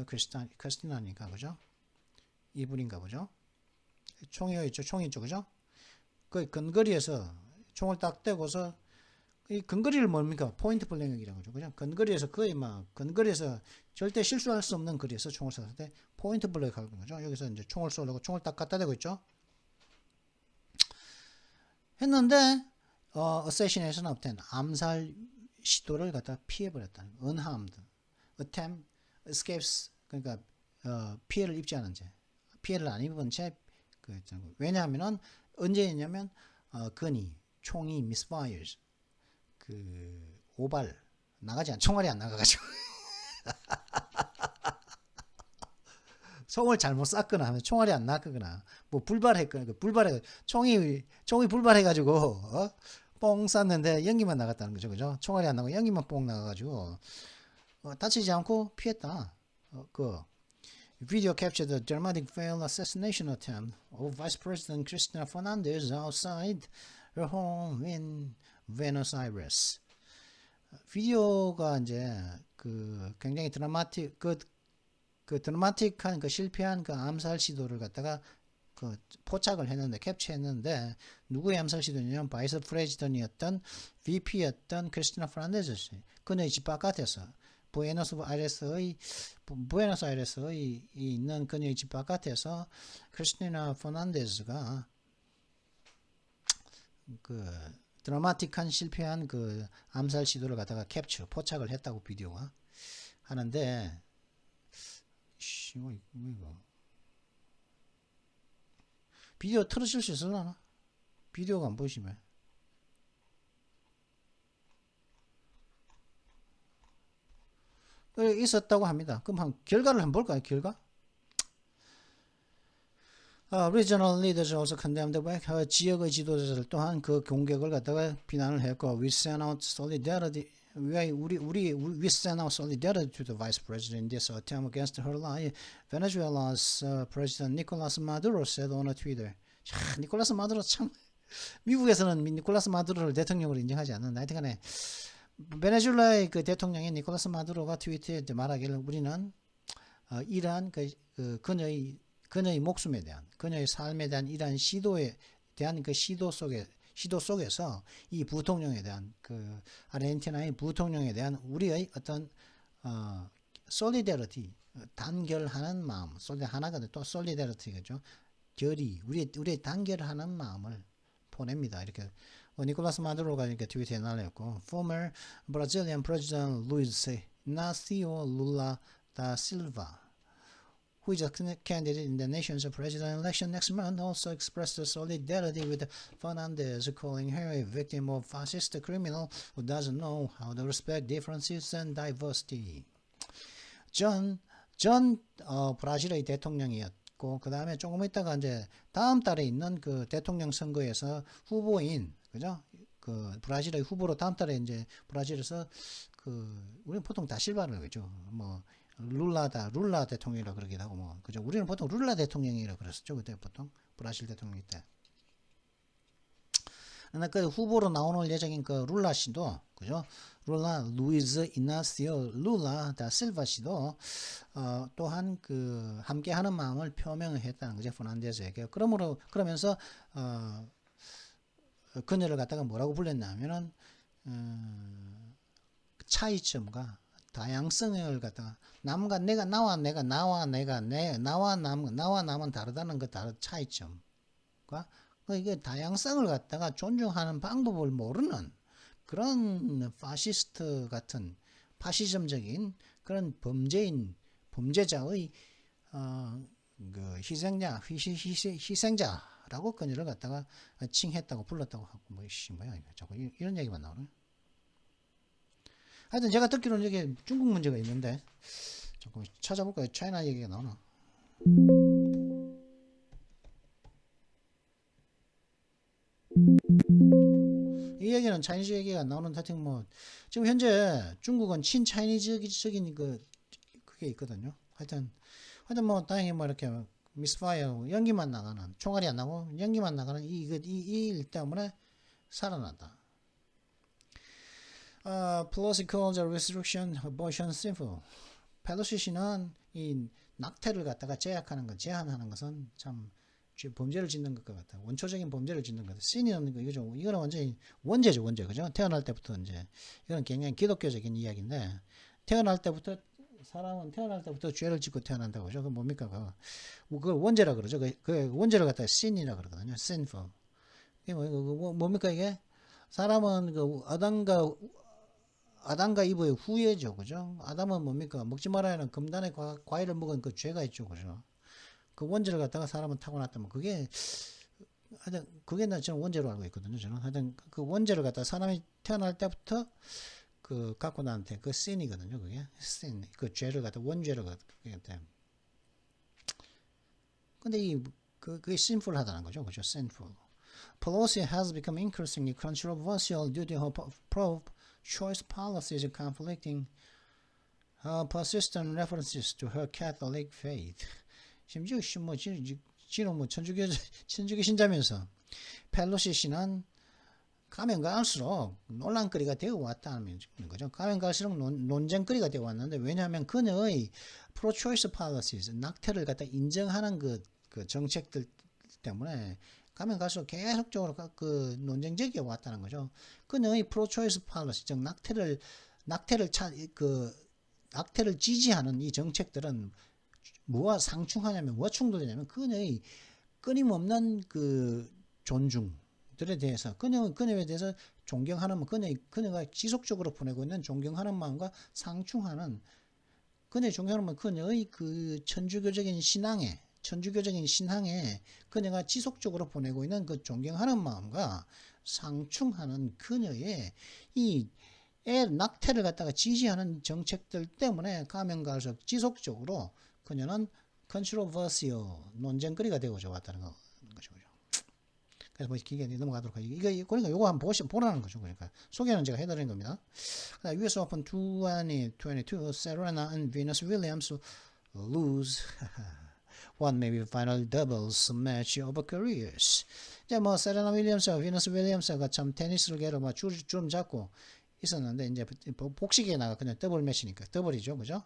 A: 크리스티나니까 그죠? 이분인가 보죠. 총이 있죠, 그죠? 그 근거리에서 총을 딱 떼고서 이 근거리를 뭡니까? 포인트 블랭크이라고 하죠. 그냥 근거리에서 거의 막 근거리에서 절대 실수할 수 없는 거리에서 총을 쐈을 때 포인트 블랭크 하는 거죠. 여기서 이제 총을 쏘려고 총을 딱 갖다 대고 있죠. 했는데 assassination attempt 암살 시도를 갖다 피해 버렸다는 거. unharmed attempt escapes 그러니까 피해를 입지 않은 채 피해를 안 입은 채 왜냐하면은 언제 했냐면 총이 misfires 그 오발 나가지 않 총알이 안 나가가지고 총을 잘못 쐈거나 하면 총알이 안 나거나 뭐 불발했거나 총이 불발해가지고 뽕 쐈는데 연기만 나갔다는 거죠, 그죠? 총알이 안 나고 연기만 뽕 나가가지고 다치지 않고 피했다. 그 Video captured the dramatic failed assassination attempt of Vice President Cristina Fernandez outside her home in Buenos Aires. 비디오가 이제 그 굉장히 드라마틱한 그 실패한 그 암살 시도를 갖다가 그 포착을 했는데 캡처했는데 누구의 암살 시도냐면 바이스 프레지던이었던 VP였던 크리스티나 프란데즈 씨. 그녀의 집 바깥에서 부에노스아이레스의 있는 그녀의 집 바깥에서 크리스티나 퍼난데즈가 그 드라마틱한 실패한 그 암살 시도를 갖다가 포착을 했다고 비디오가 하는데 이거 비디오 틀으실 수 있으려나? 비디오가 안 보이시면 있었다고 합니다. 그럼 결과를 한번 볼까요? 결과? Regional leaders also condemned the back. 지역의 지도자들 또한 그 공격을 갖다가 비난을 했고, we send out solidarity. We send out solidarity to the vice president in this attempt against her ally. Venezuela's president Nicolas Maduro said on a Twitter. 니콜라스 마두로 참 미국에서는 니콜라스 마두로를 대통령으로 인정하지 않는다. 하여튼간에 베네수엘라의 그 대통령인 니콜라스 마두로가 트위터에 말하기를 우리는 이러한 그녀의 목숨에 대한 그녀의 삶에 대한 이러한 시도에 대한 그 시도 속에서 이 부통령에 대한 그 아르헨티나의 부통령에 대한 우리의 어떤 솔리데리티 단결하는 마음 하나거든 또 솔리데리티겠죠 결의 우리의 단결하는 마음을 보냅니다. 이렇게 니콜라스 마두로가 이렇게 트위터에 날렸고 former Brazilian President Luiz Inácio Lula da Silva who is a candidate in the nation's presidential election next month, also expressed solidarity with Fernandez, calling her a victim of fascist criminal who doesn't know how to respect differences and diversity. 전 브라질의 대통령이었고 그 다음에 조금 있다가 이제 다음 달에 있는 그 대통령 선거에서 후보인 그죠? 그 브라질의 후보로 다음 달에 이제 브라질에서 그 우리는 보통 다 실바를 그죠. 뭐 룰라 대통령이라 그러기도 하고 뭐 그죠. 우리는 보통 룰라 대통령이라 그랬었죠. 그때 보통 브라질 대통령 때. 근데 그 후보로 나오는 예정인 그 룰라 씨도 그죠. 룰라 루이즈 이나시오 룰라 다 실바 씨도 또한 그 함께하는 마음을 표명을 했다는 거죠. 포난데스에게. 그러면서 그녀를 갖다가 뭐라고 불렀냐면은 차이점과 다양성을 갖다가 남과 내가 나와 남은 다르다는 그 다른 차이점과 이게 다양성을 갖다가 존중하는 방법을 모르는 그런 파시스트 같은 파시즘적인 그런 범죄자의 그 희생자라고 그녀를 갖다가 칭했다고 불렀다고 하고 뭐야 자꾸 이런 얘기만 나오네. 하여튼 제가 듣기로는 이게 중국 문제가 있는데 조금 찾아볼까요? 차이나 얘기가 나오나? 이 얘기는 차이니즈 얘기가 나오는 하여튼 뭐 지금 현재 중국은 친차이니즈적인 그게 있거든요. 하여튼 뭐 다행히 뭐 이렇게 미스파이어 연기만 나가는 총알이 안 나고 연기만 나가는 이 일 때문에 살아난다. Pelosi calls a restriction abortion sinful. 펠로시 씨는 이 낙태를 갖다가 제한하는 것은 참 범죄를 짓는 것 같다. 원초적인 범죄를 짓는 것 같다. 신이는 이거죠. 이거는 완전히 원죄죠, 원죄. 그죠? 태어날 때부터 이제 이건 굉장히 기독교적인 이야기인데 사람은 태어날 때부터 죄를 짓고 태어난다고 그죠? 그 뭡니까? 그걸 원죄라 그러죠. 그 원죄를 갖다가 신이라 그러거든요. sinful. 이게 뭡니까 이게? 사람은 그 아담과 이브의 후예죠, 그죠? 아담은 뭡니까? 먹지 말아야 하는 금단의 과일을 먹은 그 죄가 있죠, 그죠? 그 원죄를 갖다가 사람은 타고났다면 하여튼 그게 저는 원죄로 알고 있거든요. 저는 하여튼 그 원죄를 갖다가 사람이 태어날 때부터 그 갖고 나한테 그 신이거든요. 그게 신, 그 죄를 갖다 원죄를 갖다. 근데 그게 sinful하다는 거죠, 그죠? sinful. Pelosi has become increasingly controversial due to her pro-choice policies conflicting persistent references to her Catholic faith. 심지어 지는 뭐 천주교 신자면서 펠로시 씨는 가면 갈수록 논란거리가 되어 왔다는 거죠. 가면 갈수록 논쟁거리가 되어 왔는데 왜냐하면 그녀의 pro-choice policies 낙태를 갖다 인정하는 그 정책들 때문에 가면 갈수록 계속적으로 그 논쟁적이 왔다는 거죠. 그녀의 pro-choice policy 즉 낙태를 지지하는 이 정책들은 뭐와 상충하냐면 뭐와 충돌되냐면 그녀의 끊임없는 그 존중들에 대해서 그녀에 대해서 존경하는 그녀가 지속적으로 보내고 있는 존경하는 마음과 상충하는 그녀의 존경하는 마음 그녀의 그 천주교적인 신앙에 그녀가 지속적으로 보내고 있는 그 존경하는 마음과 상충하는 그녀의 이 낙태를 갖다가 지지하는 정책들 때문에 가면 갈수록 지속적으로 그녀는 컨트로버시얼 논쟁거리가 되고 왔다는 거죠. 그래서 뭐 기계 넘어가도록 하죠. 그러니까 요거 한번 보라는 거죠. 그러니까 소개는 제가 해드린 겁니다. US Open 2022 Serena and Venus Williams lose one maybe final doubles match of careers. 이제 뭐 세레나 윌리엄스와 비너스 윌리엄스가 참 테니스를 계로 막 줄 잡고 있었는데 이제 복식에 나가 그냥 더블 매치니까 더블이죠, 그죠?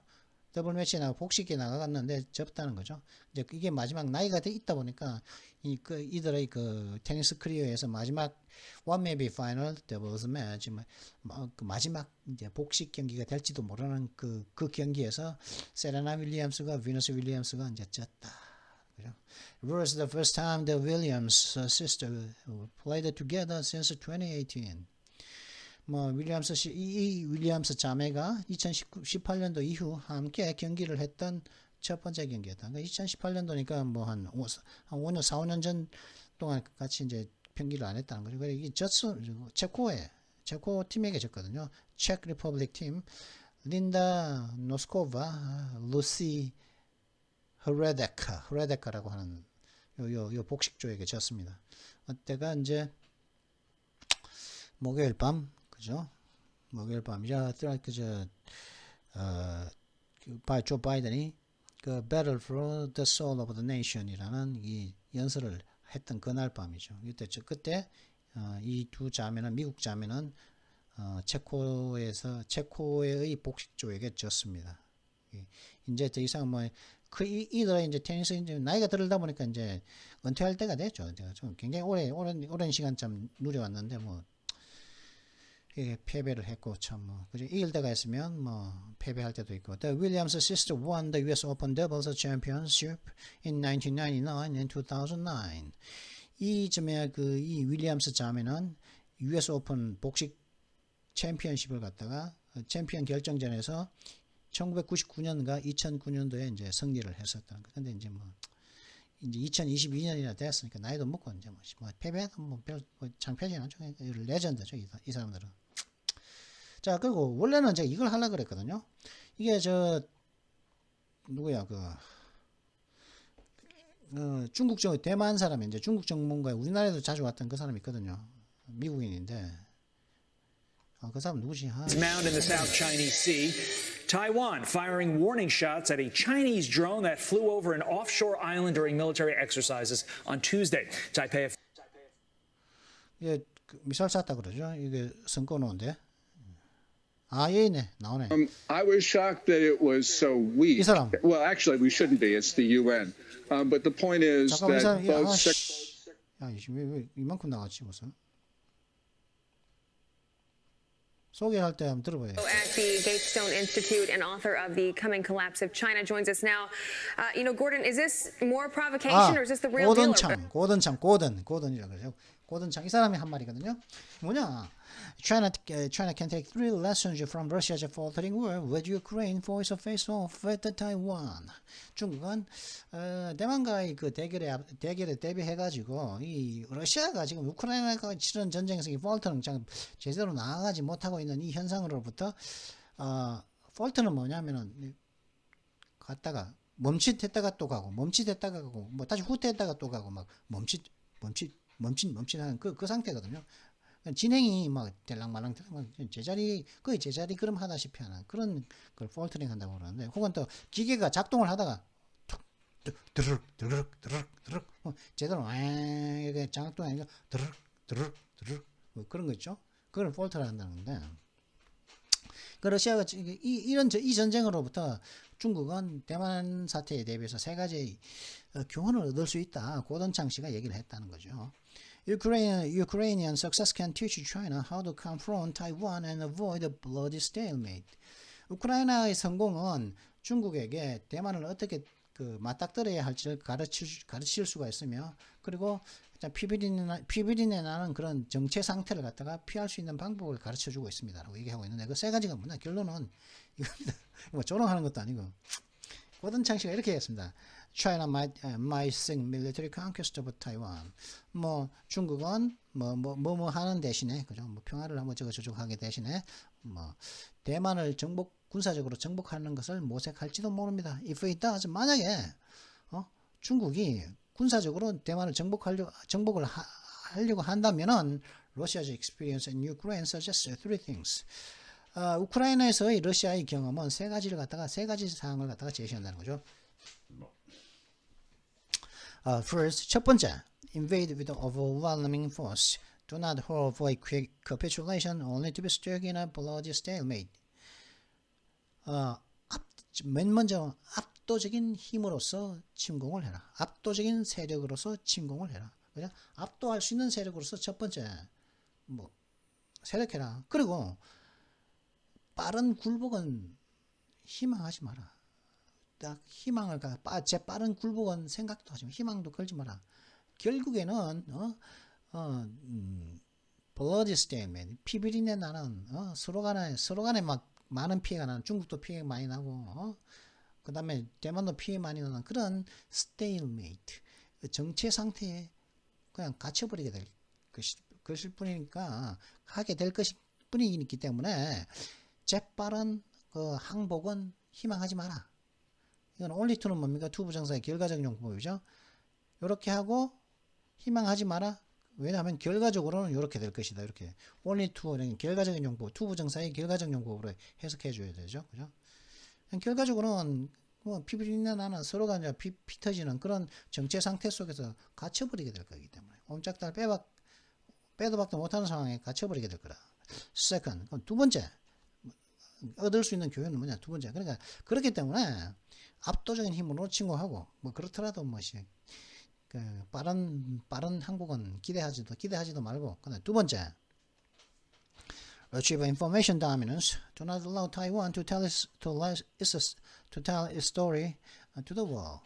A: 더블 매치에 나가 복식에 나갔는데 접다는 거죠. 이제 이게 마지막 나이가 돼 있다 보니까 이들의 그 테니스 커리어에서 마지막 one maybe final doubles match 그 마지막 이제 복식 경기가 될지도 모르는 그 경기에서 세레나 윌리엄스가 비너스 윌리엄스가 이제 졌다. 그죠? It was the first time the Williams sisters played together since 2018. 뭐 이 윌리엄스 자매가 2018년도 이후 함께 경기를 했던 첫 번째 경기였다. 그러니까 2018년도니까 뭐 한 5년 4-5년 전 동안 같이 이제 경기를 안 했다는 거죠. 그래서 이 체코 팀에게 졌거든요. 체크 리퍼블릭 팀 린다 노스코바, 루시 흐레데카라고 하는 요 복식조에게 졌습니다. 그때가 이제 목요일 밤, 그죠? 목요일 밤, 그저 조 바이든이 그 Battle for the Soul of the Nation이라는 이 연설을 했던 그날 밤이죠. 그때 이 두 자매는 미국 자매는 체코의 복식조에게 졌습니다. 이제 더 이상 이들의 이제 테니스 이제 나이가 들다 보니까 이제 은퇴할 때가 됐죠. 제가 좀 굉장히 오랜 시간 좀 누려왔는데 패배를 했고 그죠? 이길 때가 있으면 패배할 때도 있고. The Williams sisters won the U.S. Open Doubles Championship in 1999 and 2009. 이 윌리엄스 자매는 US 오픈 복식 챔피언십을 갖다가 챔피언 결정전에서 1999년과 2009년도에 이제 승리를 했었다는 거. 근데 이제 이제 2022년이나 됐으니까 나이도 먹고 이제 패배해도 별 창피하지는 않죠. 레전드죠, 이 사람들은. 자, 그리고 원래는 제가 이걸 하려고 그랬거든요. 이게 누구야, 중국 대만 사람이 이제 중국 정문가에 우리나라에도 자주 왔던 그 사람이 있거든요. 미국인인데. 그 사람 누구지?
C: Mound in the South Chinese Sea. Taiwan firing warning shots at a Chinese drone that flew over an offshore island during military exercises on Tuesday. Taipei.
A: 이게 미사일 쐈다 그러죠. 이게 선거노인데. 얘네 나오네.
D: I was shocked that it was so weak.
A: 이 사람.
D: Well, actually, we shouldn't be. It's the UN. But the point is
A: 잠깐만,
D: that both.
A: 왜 이만큼 나갔지 무슨? 소개할 때 한번 들어봐요.
E: At the Gatestone Institute and author of The Coming Collapse of China joins us now. Gordon, is this more provocation or is this the real deal?
A: 고든이라고 그러죠. 고든창 이 사람이 한 말이거든요. 뭐냐? China can take 3 lessons from Russia's faltering war with Ukraine forced to face off with Taiwan. 중국은 대만과의 그 대결에 대비해가지고 이 러시아가 지금 우크라이나가 치른 전쟁에서 이 폴트는 제대로 나아가지 못하고 있는 이 현상으로부터 폴트는 뭐냐면은 갔다가 멈칫했다가 또 가고 멈칫했다가 가고 다시 후퇴했다가 또 가고 멈칫하는 그 상태거든요. 진행이 들락말랑 거의 제자리 걸음 하다시피 하는 그런 걸 폴터링 한다고 그러는데, 혹은 또 기계가 작동을 하다가 드르륵 제대로 이렇게 작동이 아니라 드르륵 그런 거 있죠. 그걸 폴터를 한다는 건데, 그 러시아가 이 전쟁으로부터 중국은 대만 사태에 대비해서 3가지 교훈을 얻을 수 있다. 고던창 씨가 얘기를 했다는 거죠. Ukrainian success can teach China how to confront Taiwan and avoid a bloody stalemate. 우크라이나의 성공은 중국에게 대만을 어떻게 맞닥뜨려야 할지를 가르칠 수가 있으며, 그리고 피비린내 나는 그런 정체 상태를 갖다가 피할 수 있는 방법을 가르쳐주고 있습니다라고 얘기하고 있는데, 그 3가지가 뭐냐? 결론은 이겁니다. 조롱하는 것도 아니고, 고든창 씨가 이렇게 했습니다. China might seek military conquest of Taiwan. 중국은 하는 대신에, 그죠? 평화를 한번 저거 하게 대신에 대만을 군사적으로 정복하는 것을 모색할지도 모릅니다. If it does, 만약에 중국이 군사적으로 대만을 정복을 하려고 한다면은 Russia's experience in Ukraine suggests 3 things. 우크라이나에서의 러시아의 경험은 3가지 사항을 갖다가 제시한다는 거죠. First, 첫 번째, invade with overwhelming force. Do not hope for a quick capitulation, only to be stuck in a bloody stalemate. 맨 먼저 압도적인 힘으로서 침공을 해라. 압도적인 세력으로서 침공을 해라. 그죠? 압도할 수 있는 세력으로서 첫 번째, 세력해라. 그리고 빠른 굴복은 희망하지 마라. 빠른 굴복은 생각도 하지 마. 희망도 걸지 마라. 결국에는 bloody stalemate, 피비린내 나는 서로 간에 많은 피해가 나는, 중국도 피해 많이 나고 그 다음에 대만도 피해 많이 나는 그런 stalemate, 정체 상태에 그냥 갇혀버리게 될 것일 뿐이니까, 하게 될 것일 뿐이기 때문에 재빠른 항복은 희망하지 마라. 이건 only to는 뭡니까? 투부정사의 결과적 용법이죠. 이렇게 하고 희망하지 마라. 왜냐하면 결과적으로는 이렇게 될 것이다. 이렇게 only to는 결과적인 용법, 투부정사의 결과적 용법으로 해석해 줘야 되죠. 그죠? 결과적으로는 뭐 피부리나 나는 서로가 이제 피 터지는 그런 정체 상태 속에서 갇혀버리게 될 거기 때문에 옴짝달 빼도 박도 못하는 상황에 갇혀버리게 될 거라. Second, 그럼 두 번째 얻을 수 있는 교훈은 뭐냐? 두 번째. 그러니까 그렇기 때문에 압도적인 힘으로 침공하고 뭐 그렇더라도 뭐시 그 빠른 한국은 기대하지도 말고. 그다음 두 번째. Achieve information dominance. Do not allow Taiwan to tell its story to the world.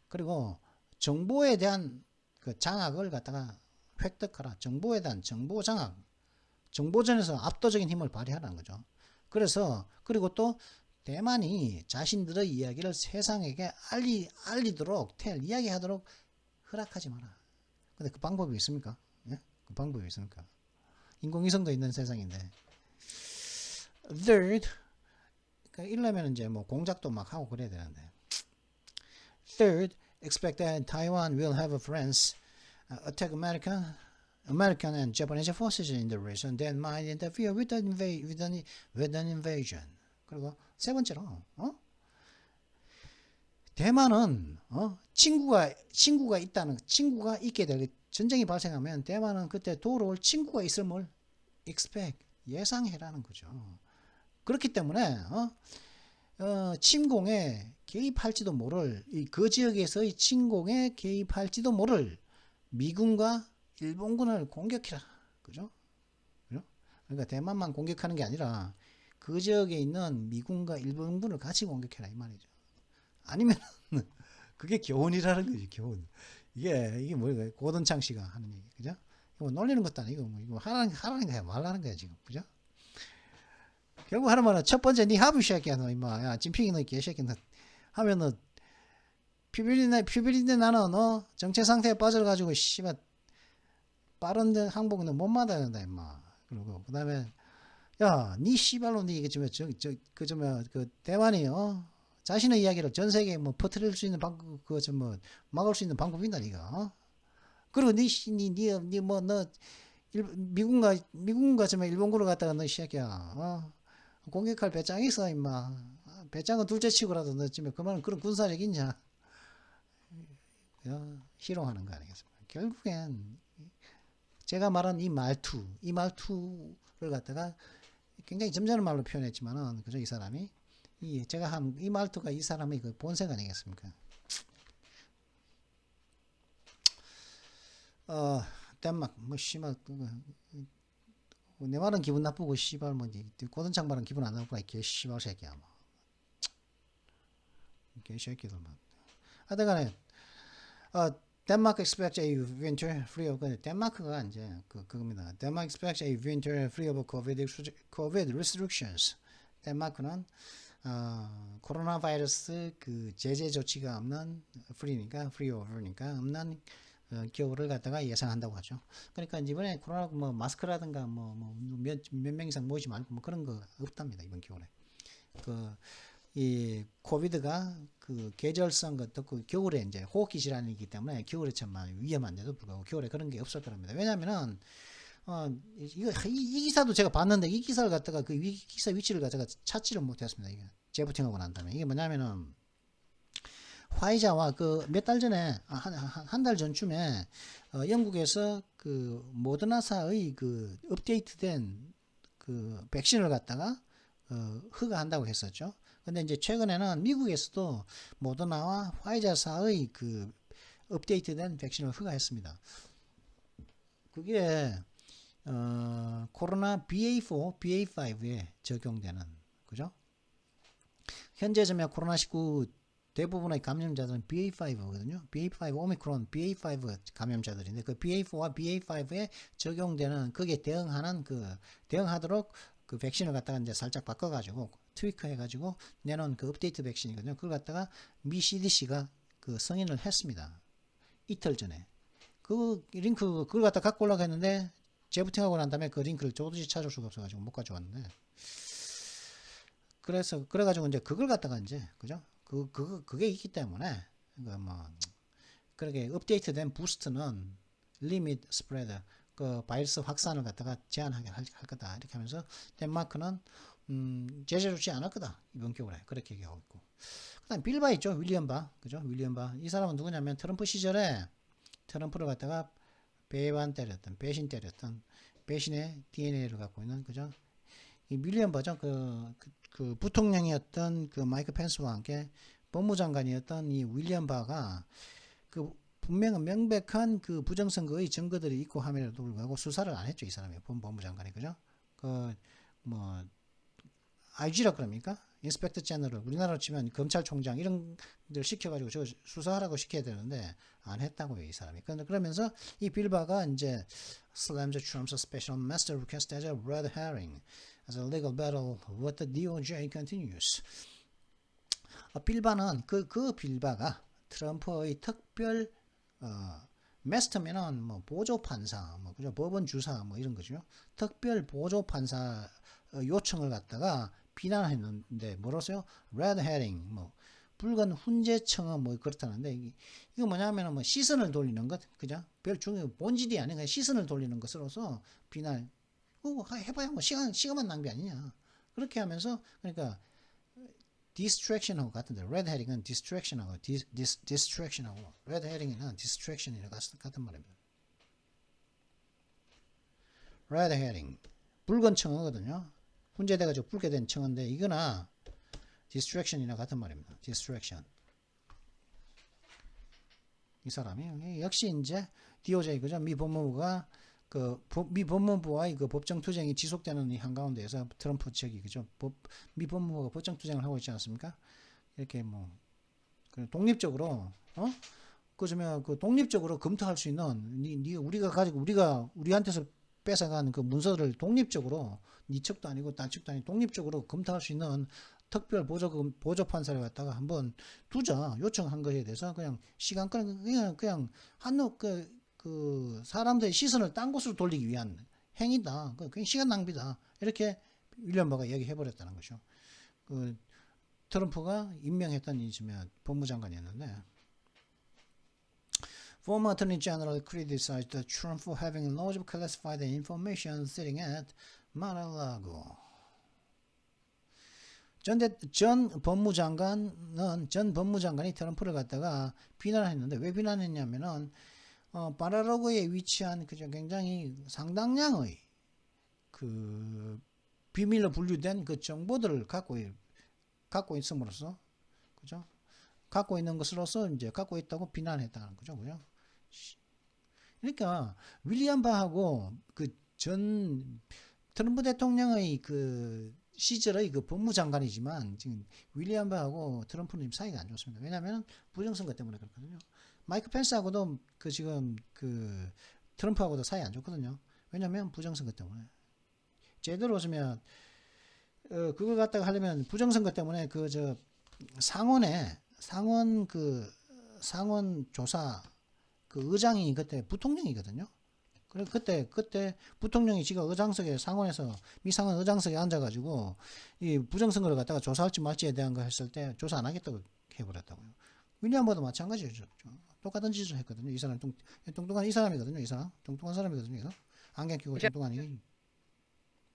A: 그리고 정보에 대한 그 장악을 갖다가 획득하라. 정보에 대한 정보 장악. 정보전에서 압도적인 힘을 발휘하라는 거죠. 그래서 그리고 또 대만이 자신들의 이야기를 세상에게 알리도록 이야기하도록 허락하지 마라. 근데 그 방법이 있습니까? 예? 그 방법이 있습니까? 인공위성도 있는 세상인데. Third, 그러니까 이러려면 이제 뭐 공작도 막 하고 그래야 되는데. Third, expect that Taiwan will have friends attack American and Japanese forces in the region that might interfere with an invasion. 그리고 세 번째로, 대만은 친구가 있게 될 전쟁이 발생하면 대만은 그때 도우러 올 친구가 있을 뭘 expect 예상해라는 거죠. 그렇기 때문에 침공에 개입할지도 모를 그 지역에서의 침공에 개입할지도 모를 미군과 일본군을 공격해라. 그죠? 그러니까 대만만 공격하는 게 아니라 그 지역에 있는 미군과 일본군을 같이 공격해라 이 말이죠. 아니면 그게 교훈이라는 거지. 교훈. 이게 뭐예요? 고든창 씨가 하는 얘기. 그죠? 이거 놀리는 것도 아니고 이거 하라는 거야. 말하는 거야 지금. 그죠? 결국 하는 말은 첫 번째 니 하부 시작이야 너 임마. 야 진핑이 너 개새끼 너 하면은 피비린내 나는 정체 상태에 빠져가지고 씨발 빠른 항복은 못 받아야 된다 임마. 그리고 그다음에 야 니 씨발로 니 이게 그 대만이 자신의 이야기를 전 세계에 뭐 퍼뜨릴 수 있는 방법 뭐 막을 수 있는 방법이 있다 니가. 그리고 니 뭐 너 미군과 좀 일본군을 갖다가 너 시작이야. 공격할 배짱이 있어 임마. 배짱은 둘째치고라도 너 지금 그만 그런 군사력 있냐? 희롱하는 거 아니겠습니까? 결국엔 제가 말한 이 말투를 갖다가 굉장히 점잖은 말로 표현했지만은 그죠 이 사람이 제가 한 이 말투가 이 사람의 그 본색 아니겠습니까? 덴마크 뭐 씨발 내 말은 기분 나쁘고 씨발 뭐지 고든창 말은 기분 안 나쁘고 개 씨발 새끼야 뭐 개 새끼들 뭐 하여튼간에 Denmark expects a winter free of 덴마크가 이제 그겁니다. Denmark expects a winter free of COVID restrictions. 덴마크는 코로나 바이러스 그 제재 조치가 없는 free over니까 없는 겨울을 갖다가 예상한다고 하죠. 그러니까 이번에 코로나 뭐 마스크라든가 몇 명 이상 모이지 말고 뭐 그런 거 없답니다 이번 겨울에. 이 코비드가 그 계절성 것도 그 겨울에 이제 호흡기 질환이기 때문에 겨울에 참 위험한데도 불구하고 겨울에 그런 게 없을 거랍니다. 왜냐하면은 이 기사도 제가 봤는데 이 기사를 갖다가 그 기사 위치를 갖다가 찾지를 못했습니다. 이게 재부팅하고 난 다음에 이게 뭐냐면은 화이자와 그 몇 달 전에 한 달 전쯤에 영국에서 그 모더나사의 그 업데이트된 그 백신을 갖다가 허가한다고 했었죠. 근데 이제 최근에는 미국에서도 모더나와 화이자사의 그 업데이트된 백신을 허가했습니다. 그게 코로나 BA4, BA5에 적용되는 그죠? 현재 코로나19 대부분의 감염자들은 BA5거든요. BA5 오미크론 BA5 감염자들인데 그 BA4와 BA5에 적용되는 거기에 대응하도록 그 백신을 갖다가 이제 살짝 바꿔가지고 트위커 해가지고 내놓은 그 업데이트 백신이거든요. 그걸 갖다가 미 CDC가 그 승인을 했습니다. 이틀 전에. 그 링크 그걸 갖다 갖고 올라가 했는데 재부팅하고 난 다음에 그 링크를 도저히 찾을 수가 없어가지고 못 가져왔는데. 그래가지고 이제 그걸 갖다가 이제 그죠? 그게 있기 때문에 뭐 그렇게 업데이트된 부스트는 limit spread, 그 바이러스 확산을 갖다가 제한하게 할 거다. 이렇게 하면서 덴마크는 제재 조치 안 할 거다. 이번 겨울에 그렇게 얘기하고 있고. 그다음 빌 바 있죠. 윌리엄 바, 그죠? 윌리엄 바. 이 사람은 누구냐면 트럼프 시절에 트럼프를 갖다가 배신 때렸던 배신의 DNA를 갖고 있는, 그죠? 이 윌리엄 바죠. 그 부통령이었던 그 마이크 펜스와 함께 법무장관이었던 이 윌리엄 바가 그 분명한 명백한 그 부정선거의 증거들이 있고 함에도 불구하고 수사를 안 했죠. 이 사람이 법무장관이, 그죠? 그 뭐 IG라 그럽니까? 인스펙터 제너럴, 우리나라로 치면 검찰총장 이런 들 시켜가지고 저 수사하라고 시켜야 되는데 안 했다고요, 이 사람이. 그러면서 이 빌바가 이제 slams Trump's special master request as a red herring, as a legal battle with the DOJ continues. 빌바는 그 빌바가 트럼프의 특별 마스터면은 뭐 보조 판사, 뭐 그죠, 법원 주사 뭐 이런 거죠. 특별 보조 판사 요청을 갖다가 비난했는데 뭐로서요? 레드 헤링, 뭐 붉은 훈제청은 뭐 그렇다는데 이거 뭐냐면은 뭐 시선을 돌리는 것, 그죠? 별 중요 본질이 아닌 그냥 시선을 돌리는 것으로서 비난. 해봐야 뭐 시간만 낭비 아니냐. 그렇게 하면서 그러니까 distraction하고 같은데 red herring은 distraction하고 distraction하고 red herring은 distraction이랑 같은 말입니다. red herring 붉은 청어거든요. 훈제돼가지고 붉게 된 청어인데 이거나 distraction이나 같은 말입니다. distraction. 이 사람이 역시 이제 DOJ, 그죠? 미 법무부가 미 법무부와의 그 법정 투쟁이 지속되는 이 한가운데에서 트럼프 측이, 그죠? 미 법무부가 법정 투쟁을 하고 있지 않습니까? 이렇게 뭐 독립적으로 그러면 그 독립적으로 검토할 수 있는 우리한테서 뺏어간 그 문서를 독립적으로 니 측도 아니고 딴 측도 아니고 독립적으로 검토할 수 있는 특별 보조 판사를 갖다가 한번 두자 요청한 것에 대해서 그냥 시간 그냥 한눈 그 사람들의 시선을 딴 곳으로 돌리기 위한 행위다. 그냥 시간 낭비다. 이렇게 윌리엄 바가 얘기해버렸다는 거죠. 그 트럼프가 임명했던 이 법무장관이었는데, former Attorney General criticized Trump for having loads of classified information sitting at Mar-a-Lago. 전 법무장관이 트럼프를 갖다가 비난했는데 왜 비난했냐면은 마라라고에 위치한 그저 굉장히 상당량의 그 비밀로 분류된 그 정보들을 갖고 있음으로써, 그죠? 갖고 있는 것으로서 이제 갖고 있다고 비난했다는 거죠, 그죠? 그러니까 윌리엄 바하고 그 전 트럼프 대통령의 그 시절의 그 법무장관이지만 지금 윌리엄 바하고 트럼프는 사이가 안 좋습니다. 왜냐하면 부정선거 때문에 그렇거든요. 마이크 펜스하고도 지금 트럼프하고도 사이 안 좋거든요. 왜냐하면 부정선거 때문에. 제대로 오시면 그걸 갖다가 하려면 부정선거 때문에 상원 조사 그 의장이 그때 부통령이거든요. 그래서 그때 부통령이 지가 의장석에 상원에서 미상원 의장석에 앉아가지고 이 부정선거를 갖다가 조사할지 말지에 대한 거 했을 때 조사 안 하겠다고 해버렸다고요. 윌리엄보다 마찬가지죠. 똑같은 짓을 했거든요. 이 사람 뚱뚱한 이 사람이거든요. 이 사람 뚱뚱한 사람이거든요. 이거 안경 끼고 뚱뚱한 이.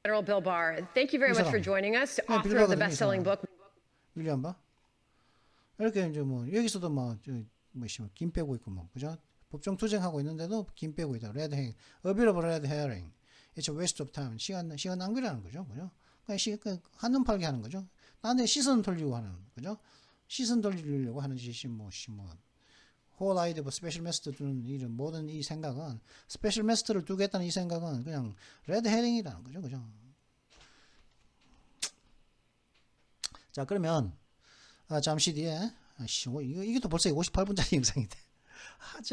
F: General Bill Barr, thank you very much for joining us. Author of the best-selling book.
A: 윌리엄 바. 이렇게 이제 뭐 여기서도 김 빼고 있고 뭐 그죠? 법정 투쟁하고 있는데도 김 빼고 있다. Red herring, a bit of a red herring. It's a waste of time. 시간 낭비라는 거죠, 그죠? 그냥 한눈 팔게 하는 거죠. 나한테 시선 돌리고 하는 거죠. 시선 돌리려고 하는 짓이 whole idea of special master 두는 이런 모든 이 생각은 special master를 두겠다는 이 생각은 그냥 red herring이라는 거죠, 그죠? 자, 그러면 잠시 뒤에 이게 또 벌써 58분짜리 영상인데 한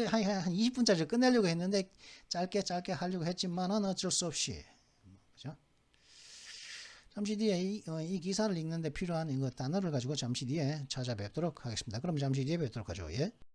A: 20분짜리 끝내려고 했는데 짧게 하려고 했지만은 어쩔 수 없이, 그죠? 잠시 뒤에 이 기사를 읽는데 필요한 이거 단어를 가지고 잠시 뒤에 찾아뵙도록 하겠습니다. 그럼 잠시 뒤에 뵙도록 하죠. 예.